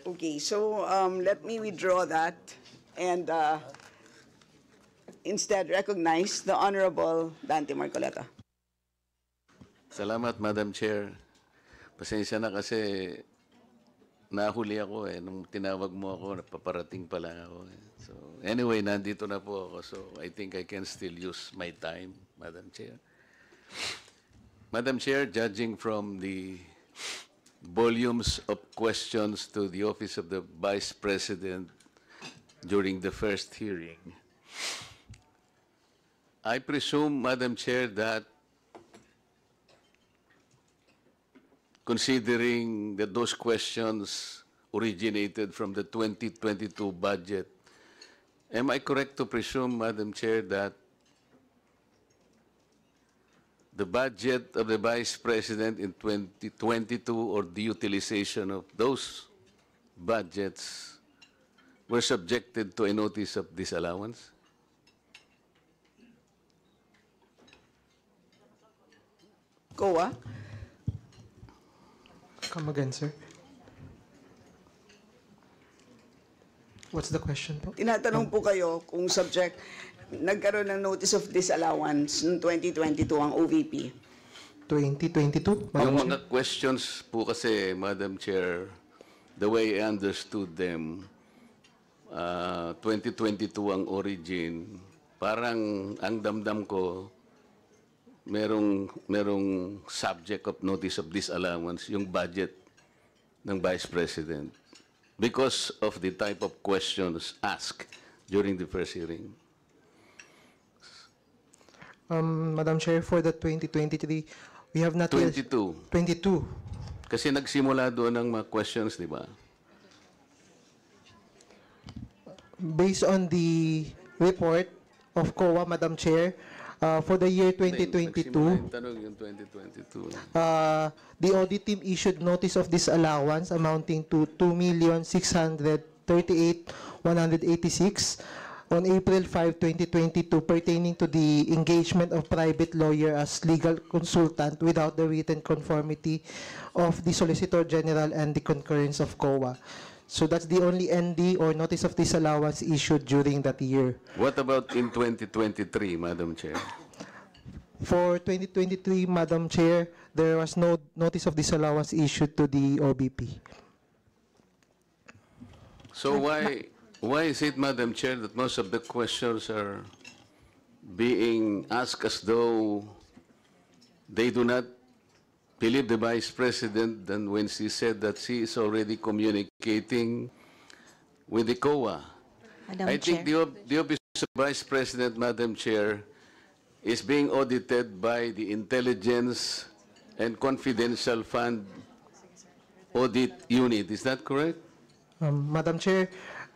S3: Okay, so let me withdraw that and instead recognize the Honorable Dante Marcoleta.
S10: Salamat, Madam Chair. Pasensya na kasi nahuli ako nung tinawag mo ako, napaparating pa lang ako. So anyway, nandito na po ako. So I think I can still use my time, Madam Chair. Madam Chair, judging from the volumes of questions to the Office of the Vice President during the first hearing, I presume, Madam Chair, that considering that those questions originated from the 2022 budget, am I correct to presume, Madam Chair, that the budget of the Vice President in 2022 or the utilization of those budgets were subjected to a notice of disallowance?
S3: COA?
S1: Come again, sir. What's the question po?
S3: Tinatanong po kayo kung subject, nagkaroon ng notice of disallowance noong 2022 ang OVP.
S1: 2022? Madam
S10: Yung
S1: Chair?
S10: mga questions po kasi, Madam Chair, the way I understood them, 2022 ang origin, parang ang damdam ko, merong subject of notice of disallowance, yung budget ng Vice President, because of the type of questions asked during the first hearing.
S1: Madam Chair, for the 2023, we have not yet...
S10: 22.
S1: 22.
S10: Kasi nagsimula doon ng mga questions, di ba?
S1: Based on the report of COA, Madam Chair, for the year 2022,
S10: Nagsimula yung tanong yung 2022.
S1: the audit team issued notice of disallowance amounting to 2,638,186 on April 5, 2022 pertaining to the engagement of private lawyer as legal consultant without the written conformity of the Solicitor General and the concurrence of COA. So that's the only ND or notice of disallowance issued during that year.
S10: What about in 2023, Madam Chair?
S1: For 2023, Madam Chair, there was no notice of disallowance issued to the OBP.
S10: So why is it, Madam Chair, that most of the questions are being asked as though they do not believe the Vice President than when she said that she is already communicating with the COA? I think the Office of Vice President, Madam Chair, is being audited by the Intelligence and Confidential Fund Audit Unit. Is that correct?
S1: Madam Chair,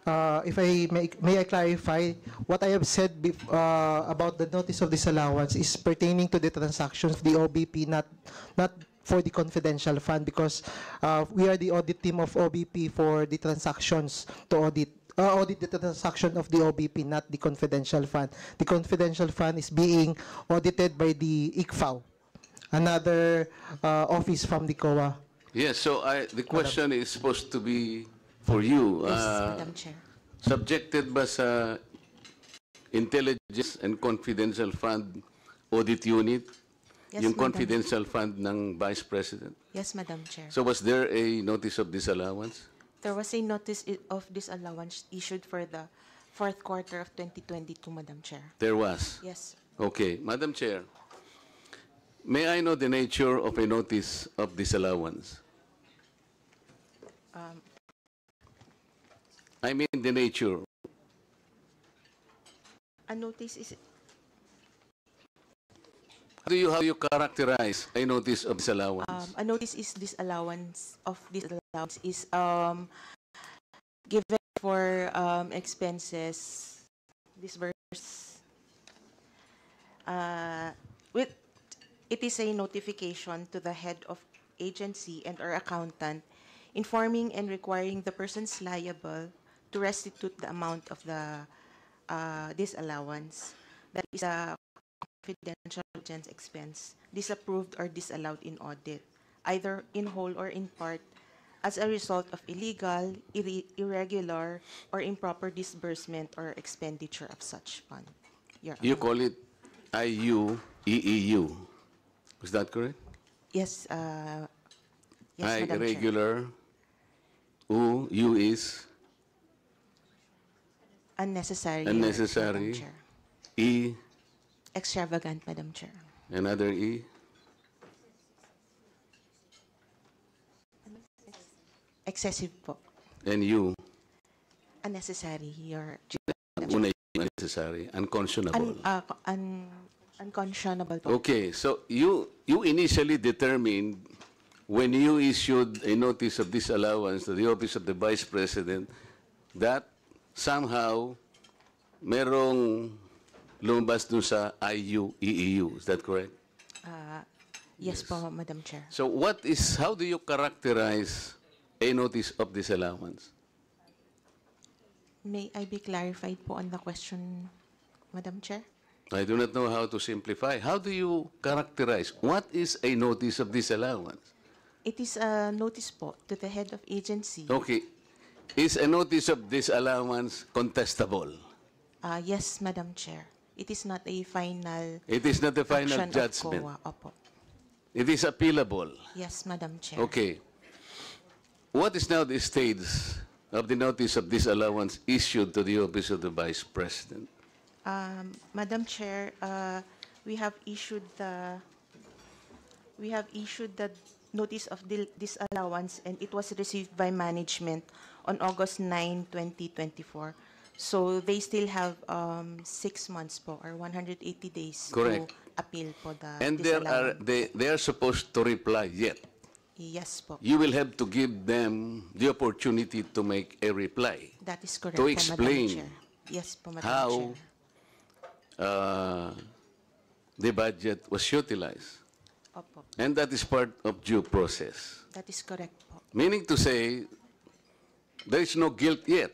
S1: if I may I clarify, what I have said about the notice of disallowance is pertaining to the transactions of the OBP, not for the confidential fund, because we are the audit team of OBP for the transactions to audit the transaction of the OBP, not the confidential fund. The confidential fund is being audited by the ICFAO, another office from the COA.
S10: Yes, so the question is supposed to be for you.
S11: Yes, Madam Chair.
S10: Subjected ba sa Intelligence and Confidential Fund Audit Unit,
S11: Yes,
S10: yung
S11: Madam.
S10: confidential fund ng Vice President?
S11: Yes, Madam Chair.
S10: So was there a notice of disallowance?
S11: There was a notice of disallowance issued for the fourth quarter of 2022, Madam Chair.
S10: There was?
S11: Yes.
S10: Okay. Madam Chair, may I know the nature of a notice of disallowance? I mean the nature.
S11: A notice is
S10: How do you characterize a notice of disallowance?
S11: a notice is disallowance is given for expenses disbursed. It is a notification to the head of agency and or accountant informing and requiring the persons liable to restitute the amount of the disallowance. That is a confidential expense, disapproved or disallowed in audit, either in whole or in part, as a result of illegal, irregular, or improper disbursement or expenditure of such fund.
S10: You call it IUEEU. Is that correct?
S11: Yes, yes,
S10: I,
S11: Madam Chair.
S10: irregular. U is
S11: Unnecessary.
S10: unnecessary.
S11: Madam Chair.
S10: E,
S11: Extravagant, Madam Chair.
S10: another E.
S11: Excessive po.
S10: And U.
S11: Unnecessary, Your
S10: Una yung unnecessary. Unconscionable.
S11: unconscionable po.
S10: Okay, so you initially determined when you issued a notice of disallowance to the Office of the Vice President that somehow merong lumabas dun sa IUEEU. Is that correct?
S11: Yes po, Madam Chair.
S10: So how do you characterize a notice of disallowance?
S11: May I be clarified po on the question, Madam Chair?
S10: I do not know how to simplify. How do you characterize? What is a notice of disallowance?
S11: It is a notice po to the head of agency.
S10: Okay. Is a notice of disallowance contestable?
S11: Yes, Madam Chair. It is not a final
S10: It is not the final
S11: action
S10: judgment.
S11: of COA. Opo.
S10: It is appealable.
S11: Yes, Madam Chair.
S10: Okay. What is now the stage of the notice of disallowance issued to the Office of the Vice President?
S11: Madam Chair, we have issued the notice of disallowance, and it was received by management on August 9, 2024. So they still have 6 months po, or 180 days
S10: Correct.
S11: to appeal po the
S10: And
S11: disallowance.
S10: they are supposed to reply yet.
S11: Yes po.
S10: You will have to give them the opportunity to make a reply.
S11: That is correct
S10: To
S11: po,
S10: explain
S11: Madam Chair. Yes po, Madam
S10: how
S11: Chair.
S10: the budget was utilized.
S11: Opo.
S10: And that is part of due process.
S11: That is correct po.
S10: Meaning to say, there is no guilt yet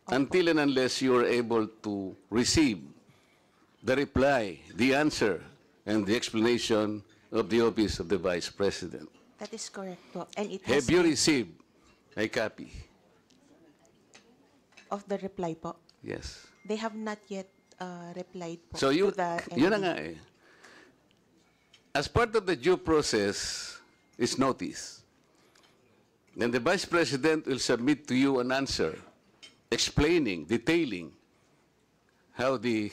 S10: until and unless you are able to receive the reply, the answer, and the explanation of the Office of the Vice President.
S11: That is correct po. And it
S10: Have
S11: has
S10: you
S11: been
S10: received a copy?
S11: of the reply po.
S10: Yes.
S11: They have not yet replied po
S10: So
S11: to the
S10: yun na
S11: ND.
S10: nga eh. As part of the due process is notice. Then the Vice President will submit to you an answer explaining, detailing how the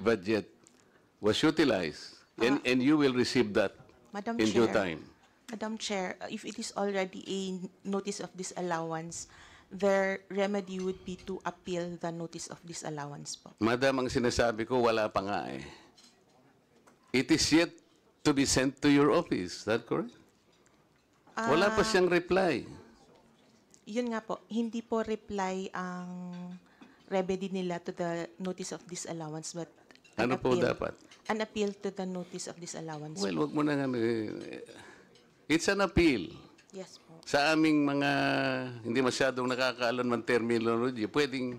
S10: budget was utilized. And you will receive that
S11: Madam
S10: in
S11: Chair,
S10: due time.
S11: Madam Chair, if it is already a notice of disallowance, their remedy would be to appeal the notice of disallowance po.
S10: Madam, ang sinasabi ko, wala pa nga eh. It is yet to be sent to your office. Is that correct? Wala pa siyang reply.
S11: Yun nga po, hindi po reply ang remedy nila to the notice of disallowance, but
S10: Ano po dapat?
S11: An appeal to the notice of disallowance.
S10: Well, wag mo na nga. It's an appeal.
S11: Yes po.
S10: Sa aming mga hindi masyadong nakakaalam ng terminology, pwede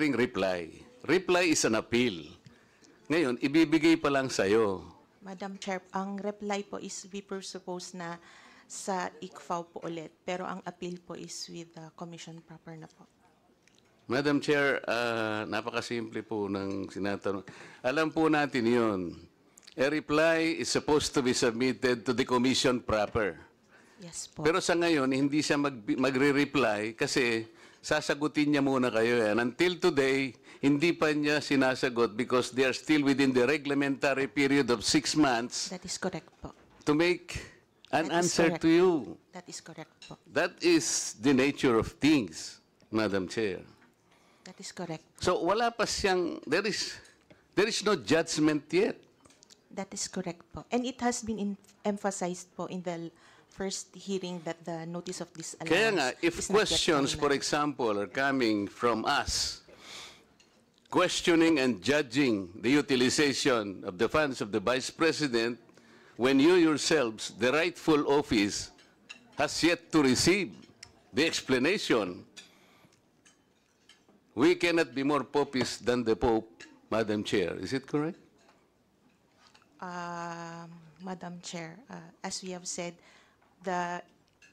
S10: ring reply. Reply is an appeal. Ngayon, ibibigay pa lang sa'yo.
S11: Madam Chair, ang reply po is we presuppose na sa ICFAO po ulit, pero ang appeal po is with the commission proper na po.
S10: Madam Chair, napakasimple po ng sinatanong. Alam po natin yun. A reply is supposed to be submitted to the commission proper.
S11: Yes po.
S10: Pero sa ngayon, hindi siya magre-reply kasi sasagutin niya muna kayo yan. Until today, hindi pa niya sinasagot because they are still within the reglementary period of 6 months
S11: That is correct po.
S10: to make an
S11: That is
S10: answer
S11: correct.
S10: to you.
S11: That is correct po.
S10: That is the nature of things, Madam Chair.
S11: That is correct.
S10: So wala pa siyang, there is no judgment yet.
S11: That is correct po. And it has been emphasized po in the first hearing that the notice of disallowance
S10: Kaya nga, if
S11: is not yet
S10: questions,
S11: final.
S10: for example, are coming from us, questioning and judging the utilization of the funds of the Vice President, when you yourselves, the rightful office, has yet to receive the explanation, we cannot be more popist than the Pope, Madam Chair. Is it correct?
S11: Madam Chair, as we have said,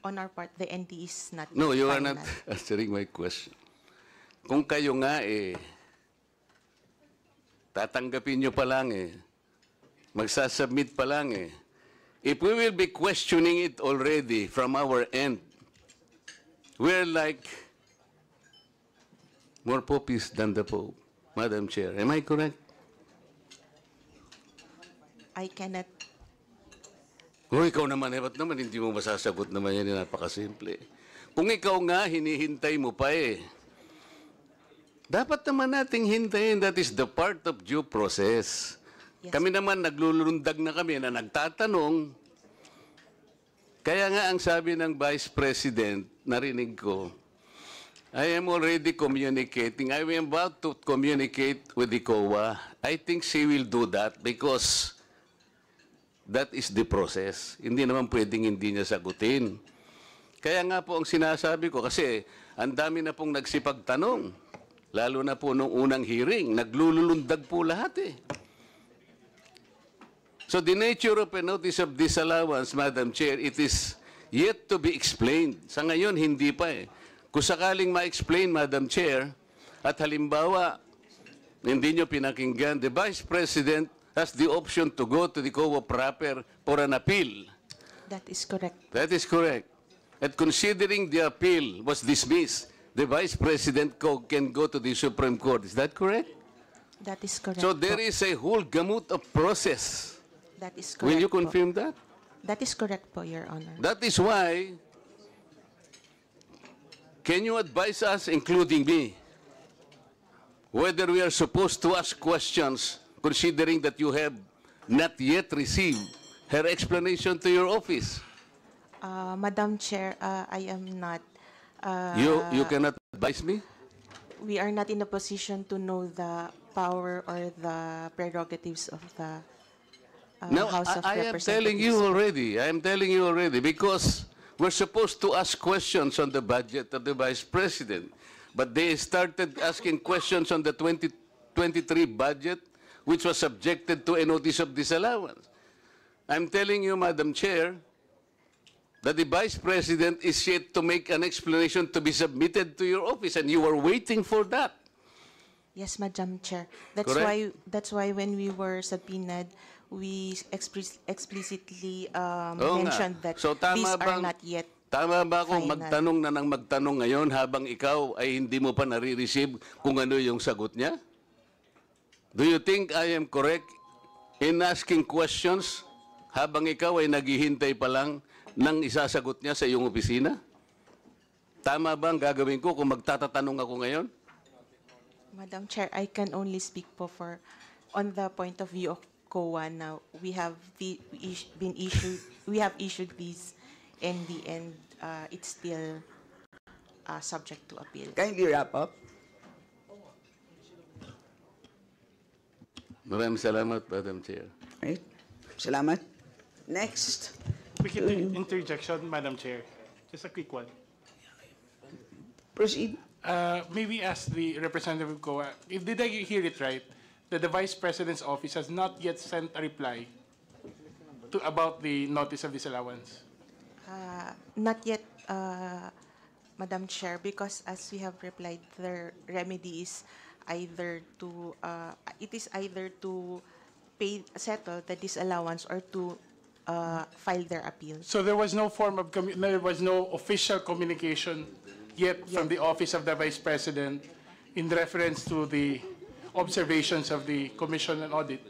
S11: on our part, the ND is not
S10: No,
S11: yet
S10: you are
S11: final.
S10: not answering my question. Kung kayo nga tatanggapin nyo pa lang magsasubmit pa lang if we will be questioning it already from our end, we're like more popist than the Pope, Madam Chair. Am I correct?
S11: I cannot.
S10: Ikaw naman, ba't naman hindi mo masasagot naman yan, napakasimple. Kung ikaw nga, hinihintay mo pa dapat naman nating hintayin, that is the part of due process.
S11: Yes.
S10: Kami naman, naglulundag na kami na nagtatanong. Kaya nga ang sabi ng Vice President, narinig ko, I am already communicating. I am about to communicate with the COA. I think she will do that because that is the process. Hindi naman pwedeng hindi niya sagutin. Kaya nga po ang sinasabi ko, kasi ang dami na pong nagsipagtanong. Lalo na po nung unang hearing, naglulundag po lahat So the nature of a notice of disallowance, Madam Chair, it is yet to be explained. Sa ngayon, hindi pa Kung sakaling ma-explain, Madam Chair, at halimbawa, hindi nyo pinakinggan, the Vice President has the option to go to the COA proper for an appeal.
S11: That is correct.
S10: That is correct. And considering the appeal was dismissed, the Vice President can go to the Supreme Court. Is that correct?
S11: That is correct.
S10: So there
S11: po.
S10: is a whole gamut of process.
S11: That is correct.
S10: Will you
S11: po.
S10: confirm that?
S11: That is correct po, Your Honor.
S10: That is why, can you advise us, including me, whether we are supposed to ask questions, considering that you have not yet received her explanation to your office?
S11: Madam Chair, I am not.
S10: You cannot advise me?
S11: We are not in a position to know the power or the prerogatives of the
S10: No,
S11: House of
S10: I am
S11: Representatives.
S10: telling you already. I am telling you already because we're supposed to ask questions on the budget of the Vice President. But they started asking questions on the 2023 budget, which was subjected to a notice of disallowance. I'm telling you, Madam Chair, that the Vice President is yet to make an explanation to be submitted to your office, and you are waiting for that.
S11: Yes, Madam Chair.
S10: Correct?
S11: That's why when we were subpoenaed, we explicitly
S10: Oo nga.
S11: mentioned that
S10: So, tama
S11: these are
S10: bang-
S11: not yet.
S10: Tama ba kung
S11: Final.
S10: magtanong na ng magtanong ngayon habang ikaw ay hindi mo pa nare-receive kung ano yung sagot niya? Do you think I am correct in asking questions habang ikaw ay naghihintay pa lang ng isasagot niya sa iyong opisina? Tama ba ang gagawin ko kung magtatatanong ako ngayon?
S11: Madam Chair, I can only speak po for on the point of view of COA now. We have issued these in the end, it's still subject to appeal.
S3: Kindly wrap up.
S10: Maraming salamat, Madam Chair.
S3: Right? Salamat. Next.
S5: Quick interjection, Madam Chair. Just a quick one.
S3: Proceed.
S5: May we ask the representative of COA, if did I hear it right, that the Vice President's office has not yet sent a reply about the notice of disallowance?
S11: Not yet, Madam Chair, because as we have replied, their remedy is either to settle the disallowance or to file their appeal.
S5: So there was no form of, there was no official communication yet from the Office of the Vice President in reference to the observations of the Commission on Audit?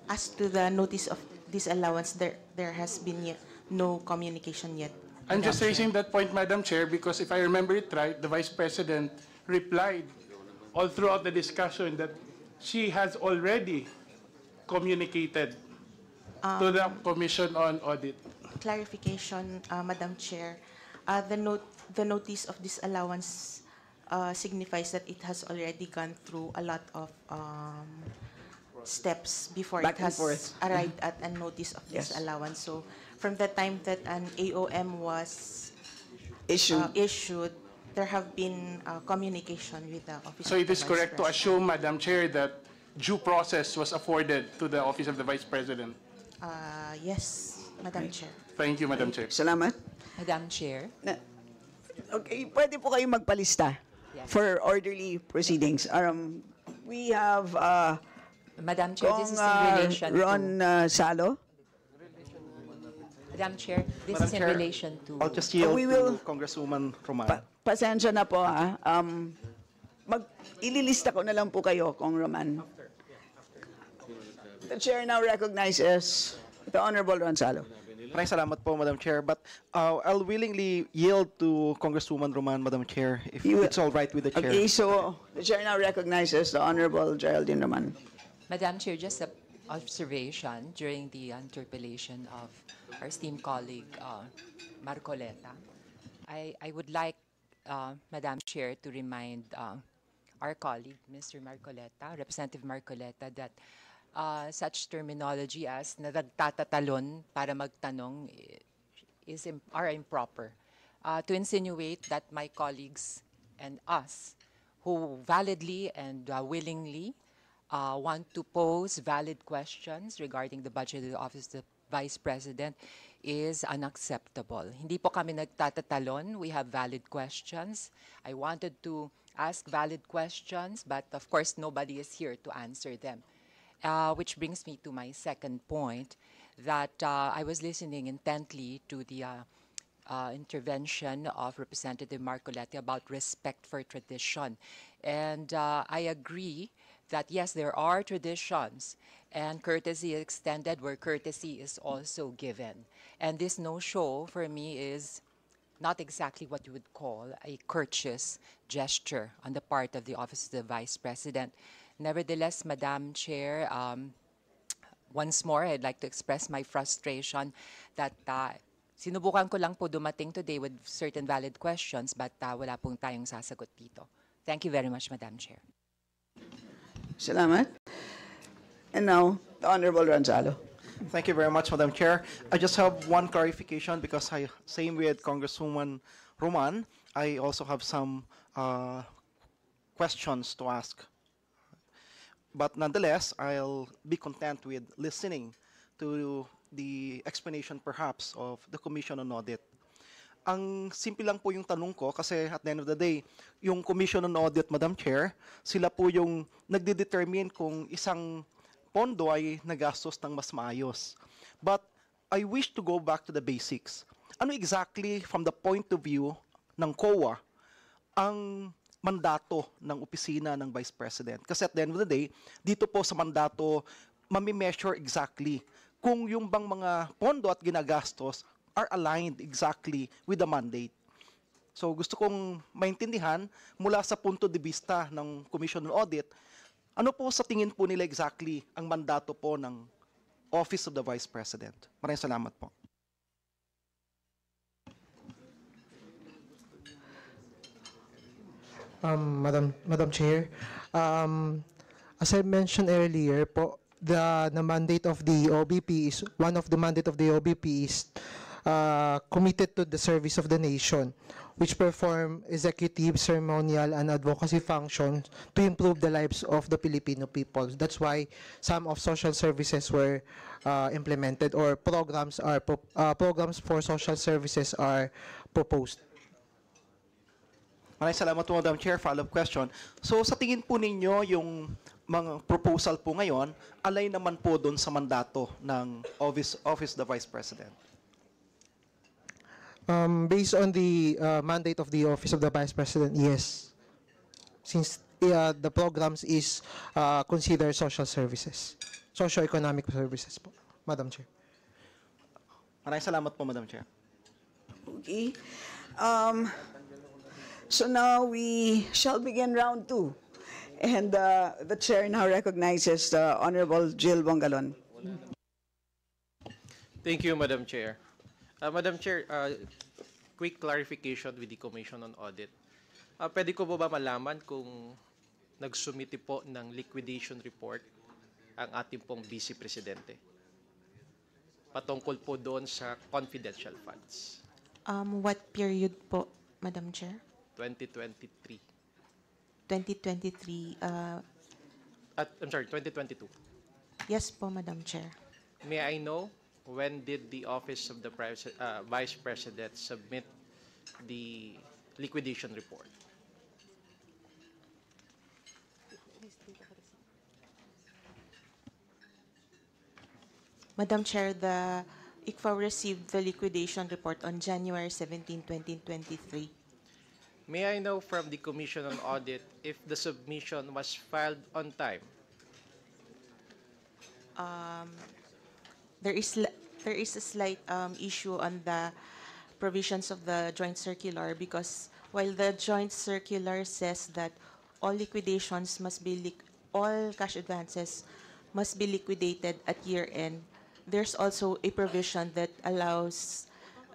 S11: As to the notice of disallowance, there has been no communication yet.
S5: I'm just raising that point, Madam Chair, because if I remember it right, the Vice President replied all throughout the discussion that she has already communicated to the Commission on Audit.
S11: Clarification, Madam Chair. The notice of disallowance signifies that it has already gone through a lot of steps before
S3: Back
S11: it
S3: and
S11: has
S3: forth.
S11: arrived at a notice of
S3: Yes.
S11: disallowance. So from the time that an AOM was
S3: Issued.
S11: there have been communication with the Office
S5: So
S11: of
S5: it
S11: the
S5: is
S11: Vice
S5: correct to
S11: President.
S5: assume, Madam Chair, that due process was afforded to the Office of the Vice President.
S11: Yes, Madam Chair.
S5: Thank you, Madam Chair.
S3: Salamat.
S12: Madam Chair.
S3: Okay, pwede po kayo magpalista for orderly proceedings. We have
S12: Madam Chair, this is in relation
S3: Ron
S12: to...
S3: Salo.
S12: Madam Chair, this
S13: Madam
S12: is in
S13: Chair,
S12: relation to...
S13: I'll just yield
S3: We will-
S13: to Congresswoman Roman.
S3: Pasensya na po ha. Ililista ko na lang po kayo, Kong Roman. The chair now recognizes the Honorable Ron Salo.
S13: Maraming salamat po, Madam Chair. But I'll willingly yield to Congresswoman Roman, Madam Chair, if it's all right with the Chair.
S3: Okay, so the chair now recognizes the Honorable Geraldine Roman.
S12: Madam Chair, just an observation during the interpellation of our esteemed colleague, Marcoleta. I would like, Madam Chair, to remind our colleague, Mr. Marcoleta, Representative Marcoleta, that such terminology as nagtatatalon para magtanong are improper. To insinuate that my colleagues and us, who validly and willingly want to pose valid questions regarding the budget of the Office of the Vice President is unacceptable. Hindi po kami nagtatatalon. We have valid questions. I wanted to ask valid questions, but of course nobody is here to answer them. Which brings me to my second point, that I was listening intently to the intervention of Representative Marcoleta about respect for tradition. And I agree that yes, there are traditions and courtesy is extended where courtesy is also given. And this no-show for me is not exactly what you would call a courteous gesture on the part of the Office of the Vice President. Nevertheless, Madam Chair, once more, I'd like to express my frustration that sinubukan ko lang po dumating today with certain valid questions, but wala pong tayong sasagot dito. Thank you very much, Madam Chair.
S3: Salamat. And now, the Honorable Ron Salo.
S13: Thank you very much, Madam Chair. I just have one clarification because same with Congresswoman Roman, I also have some questions to ask. But nonetheless, I'll be content with listening to the explanation perhaps of the Commission on Audit. Ang simple lang po yung tanong ko kasi at the end of the day, yung Commission on Audit, Madam Chair, sila po yung nagde-determine kung isang pondo ay nagastos ng mas maayos. But I wish to go back to the basics. Ano exactly from the point of view ng COA ang mandato ng opisina ng Vice President? Kasi at the end of the day, dito po sa mandato, mami-measure exactly kung yung bang mga pondo at ginagastos are aligned exactly with the mandate. So gusto kong maintindihan mula sa punto de vista ng Commission on Audit, ano po sa tingin po nila exactly ang mandato po ng Office of the Vice President? Maraming salamat po.
S1: Madam Chair, as I mentioned earlier po, the mandate of the OBP is, one of the mandate of the OBP is committed to the service of the nation, which perform executive, ceremonial, and advocacy functions to improve the lives of the Filipino people. That's why some of social services were implemented, or programs for social services are proposed.
S13: Maraming salamat po, Madam Chair. Follow-up question. So sa tingin po ninyo, yung mga proposal po ngayon, alay naman po doon sa mandato ng Office of the Vice President?
S1: Based on the mandate of the Office of the Vice President, yes. Since the programs is consider social services, socio-economic services po, Madam Chair.
S13: Maraming salamat po, Madam Chair.
S3: Okay. So now we shall begin round 2. And the chair now recognizes the Honorable Jill Bongalon.
S7: Thank you, Madam Chair. Madam Chair, quick clarification with the Commission on Audit. Pwede ko po ba malaman kung nagsumiti po ng liquidation report ang ating pong Vice Presidente patungkol po doon sa confidential funds?
S11: What period po, Madam Chair?
S7: 2023.
S11: 2023.
S7: I'm sorry, 2022.
S11: Yes po, Madam Chair.
S7: May I know when did the Office of the Vice President submit the liquidation report?
S11: Madam Chair, the ICFA received the liquidation report on January 17, 2023.
S7: May I know from the Commission on Audit if the submission was filed on time?
S11: There is a slight issue on the provisions of the joint circular, because while the joint circular says that all liquidations must be all cash advances must be liquidated at year end, there's also a provision that allows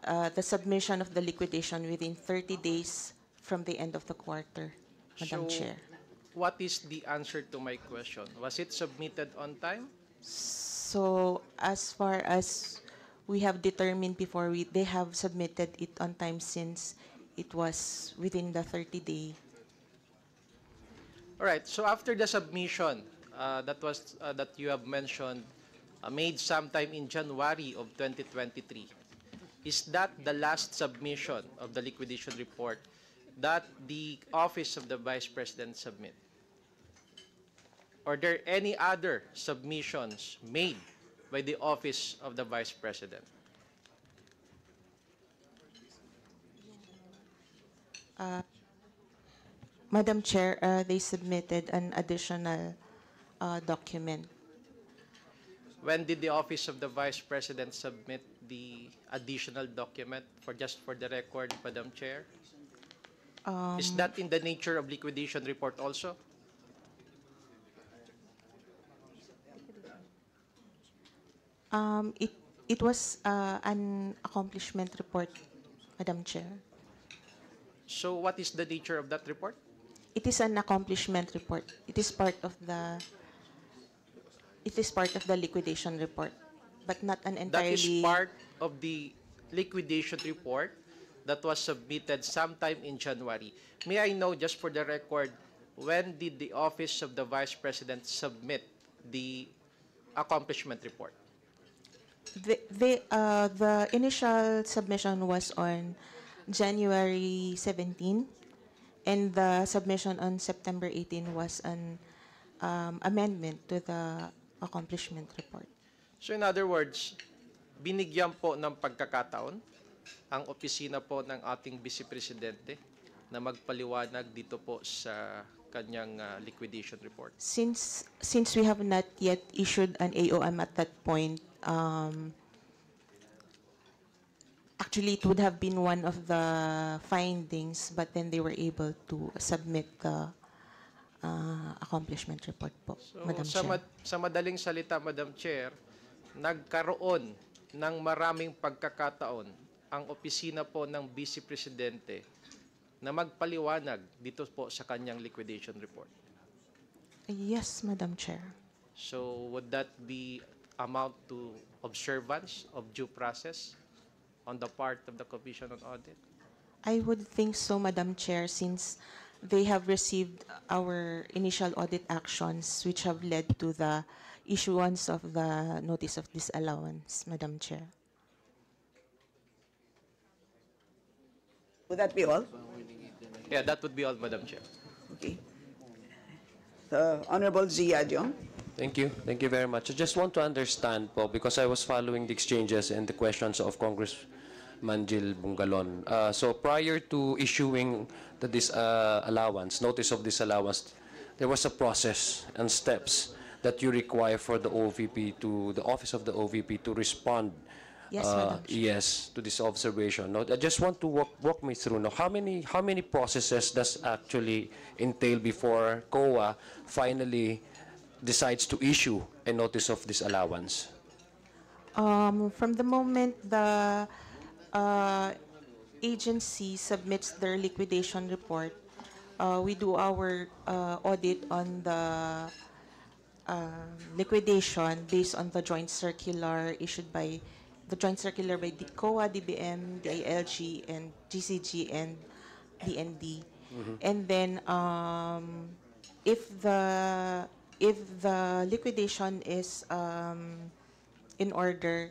S11: the submission of the liquidation within 30 days from the end of the quarter, Madam Chair.
S7: What is the answer to my question? Was it submitted on time?
S11: So as far as we have determined before, they have submitted it on time since it was within the 30-day.
S7: All right. So after the submission that you have mentioned, made sometime in January of 2023, is that the last submission of the liquidation report that the Office of the Vice President submit? Are there any other submissions made by the Office of the Vice President?
S11: Madam Chair, they submitted an additional document.
S7: When did the Office of the Vice President submit the additional document, just for the record, Madam Chair? Is that in the nature of liquidation report also?
S11: It was an accomplishment report, Madam Chair.
S7: So what is the nature of that report?
S11: It is an accomplishment report. It is part of the liquidation report, but not an entirely.
S7: That is part of the liquidation report that was submitted sometime in January. May I know, just for the record, when did the Office of the Vice President submit the accomplishment report?
S11: The initial submission was on January 17, and the submission on September 18 was an amendment to the accomplishment report.
S7: So in other words, binigyan po ng pagkakataon ang opisina po ng ating Vice Presidente na magpaliwanag dito po sa kanyang liquidation report.
S11: Since we have not yet issued an AOM at that point, actually it would have been one of the findings, but then they were able to submit the accomplishment report po,
S7: So
S11: Madam Chair.
S7: sa madaling salita, Madam Chair, nagkaroon ng maraming pagkakataon ang opisina po ng Vice Presidente na magpaliwanag dito po sa kanyang liquidation report.
S11: Yes, Madam Chair.
S7: So would that be amount to observance of due process on the part of the Commission on Audit?
S11: I would think so, Madam Chair, since they have received our initial audit actions, which have led to the issuance of the notice of disallowance, Madam Chair.
S3: Would that be all?
S7: Yeah, that would be all, Madam Chair.
S3: Okay. The Honorable Ziadyo.
S9: Thank you. Thank you very much. I just want to understand po, because I was following the exchanges and the questions of Congressman Jill Bungalon. So prior to issuing the disallowance, notice of disallowance, there was a process and steps that you require for the OVP to, the Office of the OVP to respond.
S11: Yes, Madam Chair.
S9: Yes, to this observation. No, I just want to walk me through. No, how many processes does actually entail before COA finally decides to issue a notice of disallowance?
S11: From the moment the agency submits their liquidation report, we do our audit on the liquidation based on the joint circular issued by the COA, DBM, DILG, and GCG, and DND. And then if the liquidation is in order,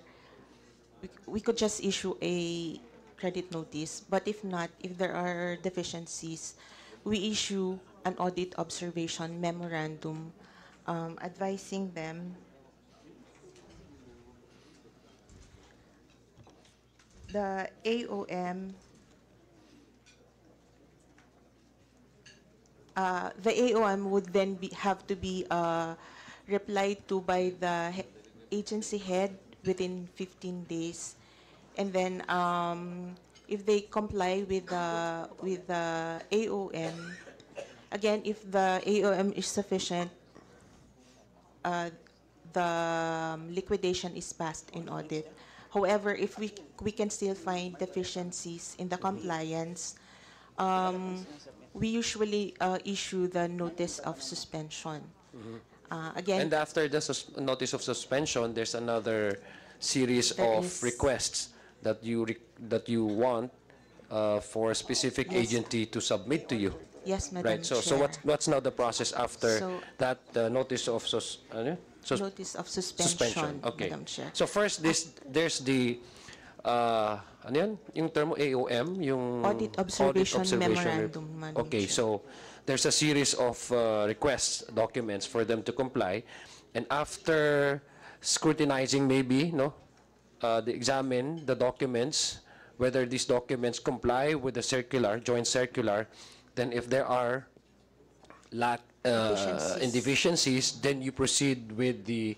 S11: we could just issue a credit notice. But if not, if there are deficiencies, we issue an audit observation memorandum advising them the AOM would then have to be replied to by the agency head within 15 days, and then if they comply with the AOM, again, if the AOM is sufficient, the liquidation is passed in audit. However, if we can still find deficiencies in the compliance, we usually issue the notice of suspension. Again,
S9: And after the notice of suspension, there's another series of requests that you want for a specific agency to submit to you.
S11: yes, Madam
S9: Right. So
S11: Chair.
S9: what's now the process after
S11: So-
S9: that notice of
S11: Notice of suspension,
S9: Okay.
S11: Madam Chair.
S9: So first, there's the ano yan? Yung term mo, AOM, yung
S11: Audit Observation
S9: Observation
S11: Memorandum, Madam
S9: Okay,
S11: Chair.
S9: so there's a series of requests, documents for them to comply, and after scrutinizing maybe, they examine the documents, whether these documents comply with the circular, joint circular, then if there are deficiencies, then you proceed with the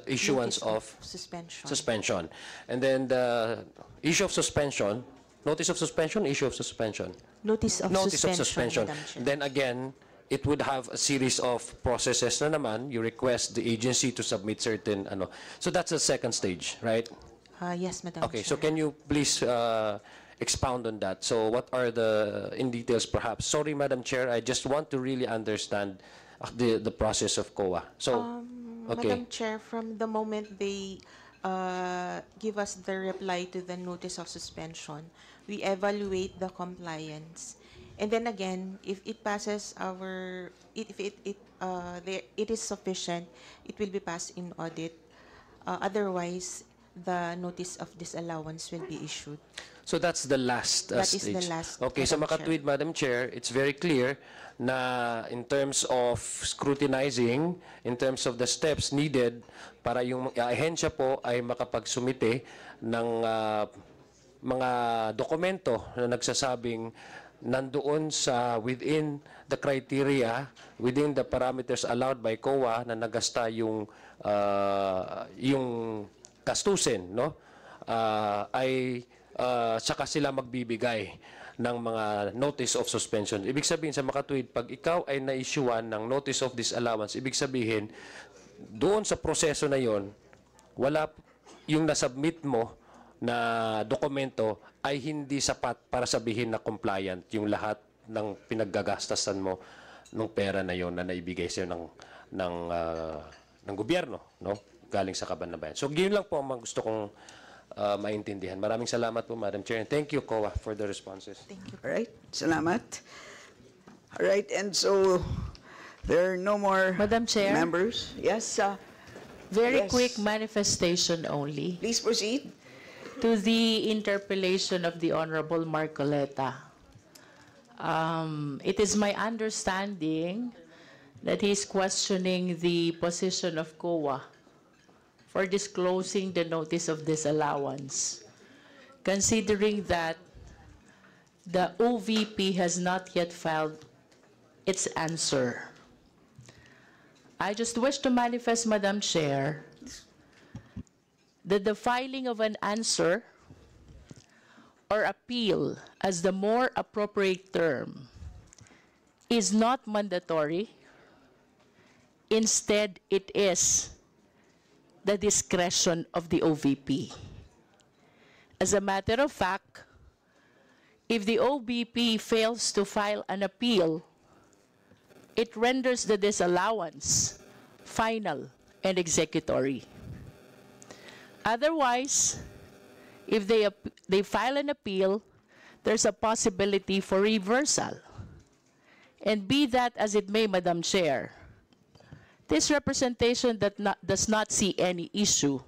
S9: issuance of suspension. And then the issue of suspension, notice of suspension, issue of suspension.
S11: Notice of suspension, Madam Chair.
S9: Then again, it would have a series of processes na naman. You request the agency to submit certain So that's the second stage, right?
S11: Yes, Madam
S9: Okay,
S11: Chair.
S9: so can you please expound on that? So what are in details perhaps? Sorry, Madam Chair, I just want to really understand the process of COA. So, okay.
S11: Madam Chair, from the moment they give us the reply to the notice of suspension, we evaluate the compliance. And then again, if it passes if it is sufficient, it will be passed in audit. Otherwise, the notice of disallowance will be issued.
S9: So that's the last
S11: That is
S9: stage.
S11: the last,
S9: Okay, so
S11: Madam Chair.
S9: makatuwid, Madam Chair, it's very clear na in terms of scrutinizing, in terms of the steps needed para yung ahensya po ay makapagsumite ng mga dokumento na nagsasabing nandoon sa within the criteria, within the parameters allowed by COA na nagasta yung gastusin, ay saka sila magbibigay ng mga notice of suspension. Ibig sabihin sa makatuwid, pag ikaw ay na-issuean ng notice of disallowance, ibig sabihin, doon sa proseso na yon, wala yung nasubmit mo na dokumento ay hindi sapat para sabihin na compliant yung lahat ng pinaggagastasan mo ng pera na yon na naibigay sa'yo ng gobyerno, no? Galing sa kaban ng bayan. So, yun lang po ang gusto kong maintindihan. Maraming salamat po, Madam Chair. And thank you, COA, for the responses.
S11: Thank you.
S3: All right, salamat. All right, and so there are no more
S6: Madam Chair?
S3: members. Yes,
S6: Very
S3: Yes.
S6: quick manifestation only
S3: please proceed.
S6: to the interpellation of the Honorable Marcoleta. It is my understanding that he's questioning the position of COA for disclosing the notice of disallowance, considering that the OVP has not yet filed its answer. I just wish to manifest, Madam Chair, that the filing of an answer or appeal, as the more appropriate term, is not mandatory. Instead, it is the discretion of the OVP. As a matter of fact, if the OVP fails to file an appeal, it renders the disallowance final and executory. Otherwise, if they file an appeal, there's a possibility for reversal. And be that as it may, Madam Chair, this representation does not see any issue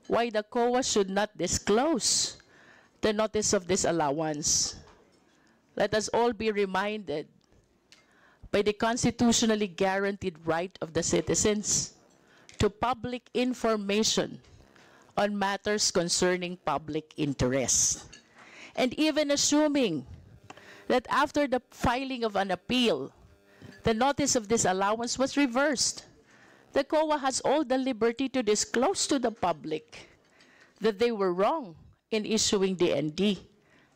S6: why the COA should not disclose the notice of disallowance. Let us all be reminded by the constitutionally guaranteed right of the citizens to public information on matters concerning public interest. And even assuming that after the filing of an appeal, the notice of disallowance was reversed, the COA has all the liberty to disclose to the public that they were wrong in issuing the ND,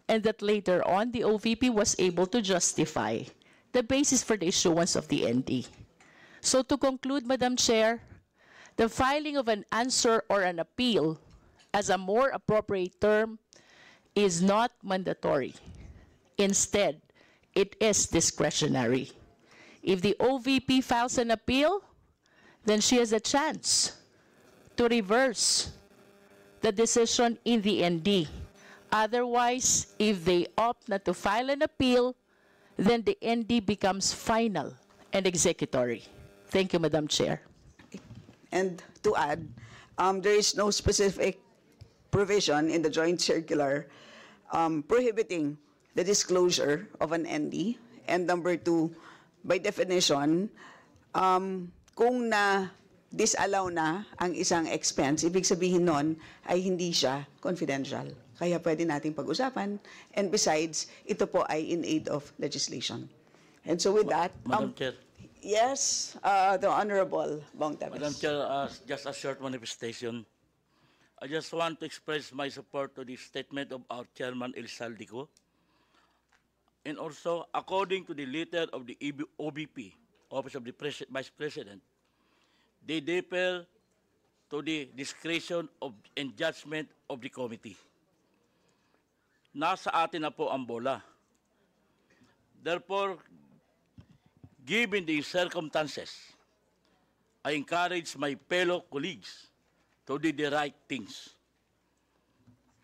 S6: and that later on the OVP was able to justify the basis for the issuance of the ND. So to conclude, Madam Chair, the filing of an answer or an appeal, as a more appropriate term, is not mandatory. Instead, it is discretionary. If the OVP files an appeal, then she has a chance to reverse the decision in the ND. Otherwise, if they opt not to file an appeal, then the ND becomes final and executory. Thank you, Madam Chair.
S3: And to add, there is no specific provision in the joint circular prohibiting the disclosure of an ND. And number two, by definition, kung disallow na ang isang expense, ibig sabihin nun ay hindi siya confidential. Kaya pwede nating pag-usapan. And besides, ito po ay in aid of legislation. And so with that,
S14: Madam Chair.
S3: Yes, the Honorable Bong Tavis.
S14: Madam Chair, just a short manifestation. I just want to express my support to the statement of our Chairman El Saldico. And also, according to the letter of the OBP, Office of the Vice President, they differ to the discretion of and judgment of the committee. Nasa atin na po ang bola. Therefore, given the circumstances, I encourage my fellow colleagues to do the right things.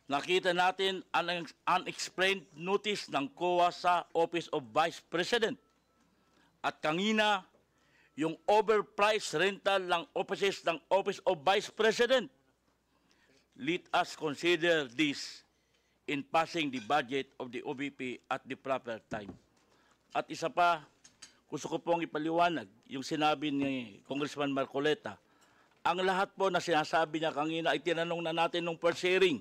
S14: Nakita natin ang unexplained notice ng COA sa Office of Vice President. At kanina, yung overpriced rental ng offices ng Office of Vice President. Let us consider this in passing the budget of the OVP at the proper time. At isa pa, gusto ko pong ipaliwanag yung sinabi ni Congressman Marcoleta. Ang lahat po na sinasabi niya kanina ay tinanong na natin nung first hearing,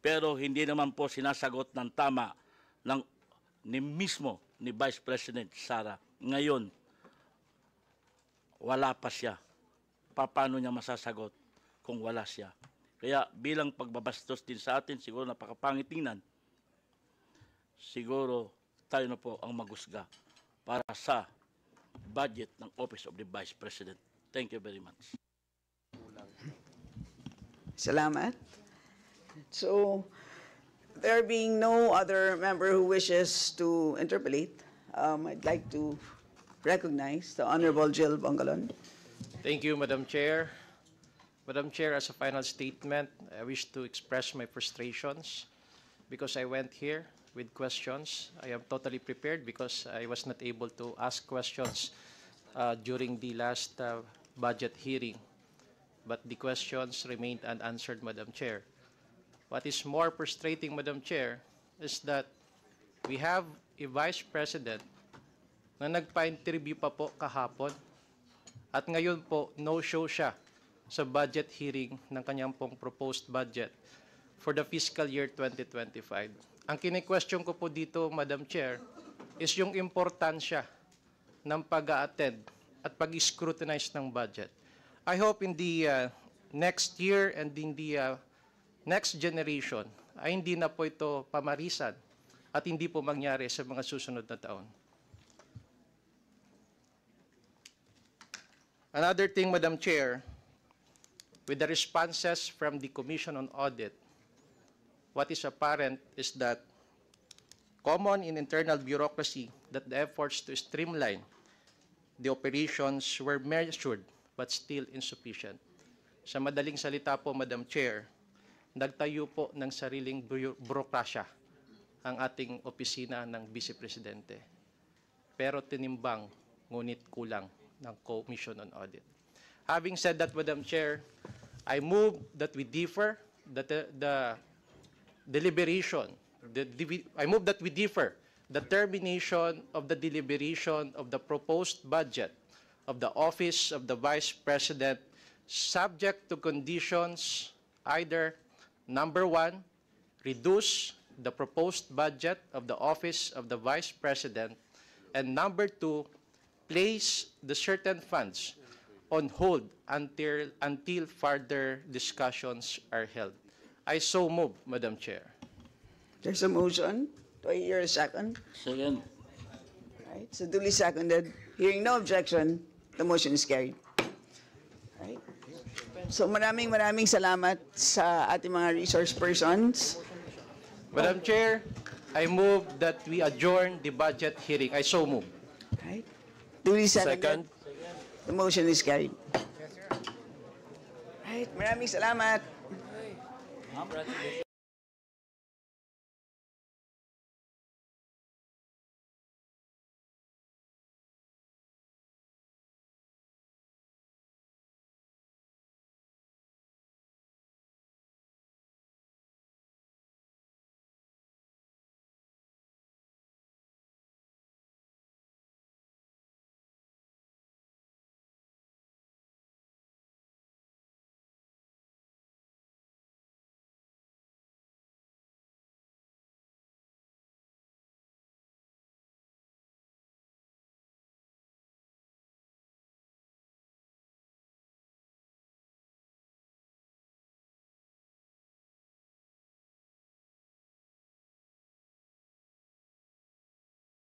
S14: pero hindi naman po sinasagot ng tama ni Vice President Sara. Ngayon, wala pa siya. Paano niya masasagot kung wala siya? Kaya bilang pagbabastos din sa atin, siguro napakapangit tingnan, siguro tayo na po ang magusga para sa budget ng Office of the Vice President. Thank you very much.
S3: Salamat. So, there being no other member who wishes to interpolate, I'd like to recognize the Honorable Jill Bongalon.
S7: Thank you, Madam Chair. Madam Chair, as a final statement, I wish to express my frustrations because I went here with questions. I am totally prepared because I was not able to ask questions during the last budget hearing. But the questions remained unanswered, Madam Chair. What is more frustrating, Madam Chair, is that we have a Vice President na nagpa-interview pa po kahapon at ngayon po no-show siya sa budget hearing ng kanyang pong proposed budget for the fiscal year 2025. Ang kine-question ko po dito, Madam Chair, is yung importansya ng pag-a-attend at pag-scrutinize ng budget. I hope in the next year and in the next generation ay hindi na po ito pamarisan at hindi po mangyari sa mga susunod na taon. Another thing, Madam Chair, with the responses from the Commission on Audit, what is apparent is that common in internal bureaucracy that the efforts to streamline the operations were measured but still insufficient. Sa madaling salita po, Madam Chair, nagtayo po ng sariling burokrasya ang ating opisina ng Vice Presidente. Pero tinimbang, ngunit kulang ng Commission on Audit. Having said that, Madam Chair, I move that we defer the deliberation. I move that we defer the termination of the deliberation of the proposed budget of the Office of the Vice President, subject to conditions either, number one, reduce the proposed budget of the Office of the Vice President, and number two, place the certain funds on hold until further discussions are held. I so move, Madam Chair.
S3: There's a motion. Do I hear a second?
S14: Second.
S3: Right, so duly seconded. Hearing no objection, the motion is carried. Right. So maraming salamat sa ating mga resource persons.
S7: Madam Chair, I move that we adjourn the budget hearing. I so move.
S3: Right. Duly seconded.
S9: Second.
S3: The motion is carried. Right, maraming salamat.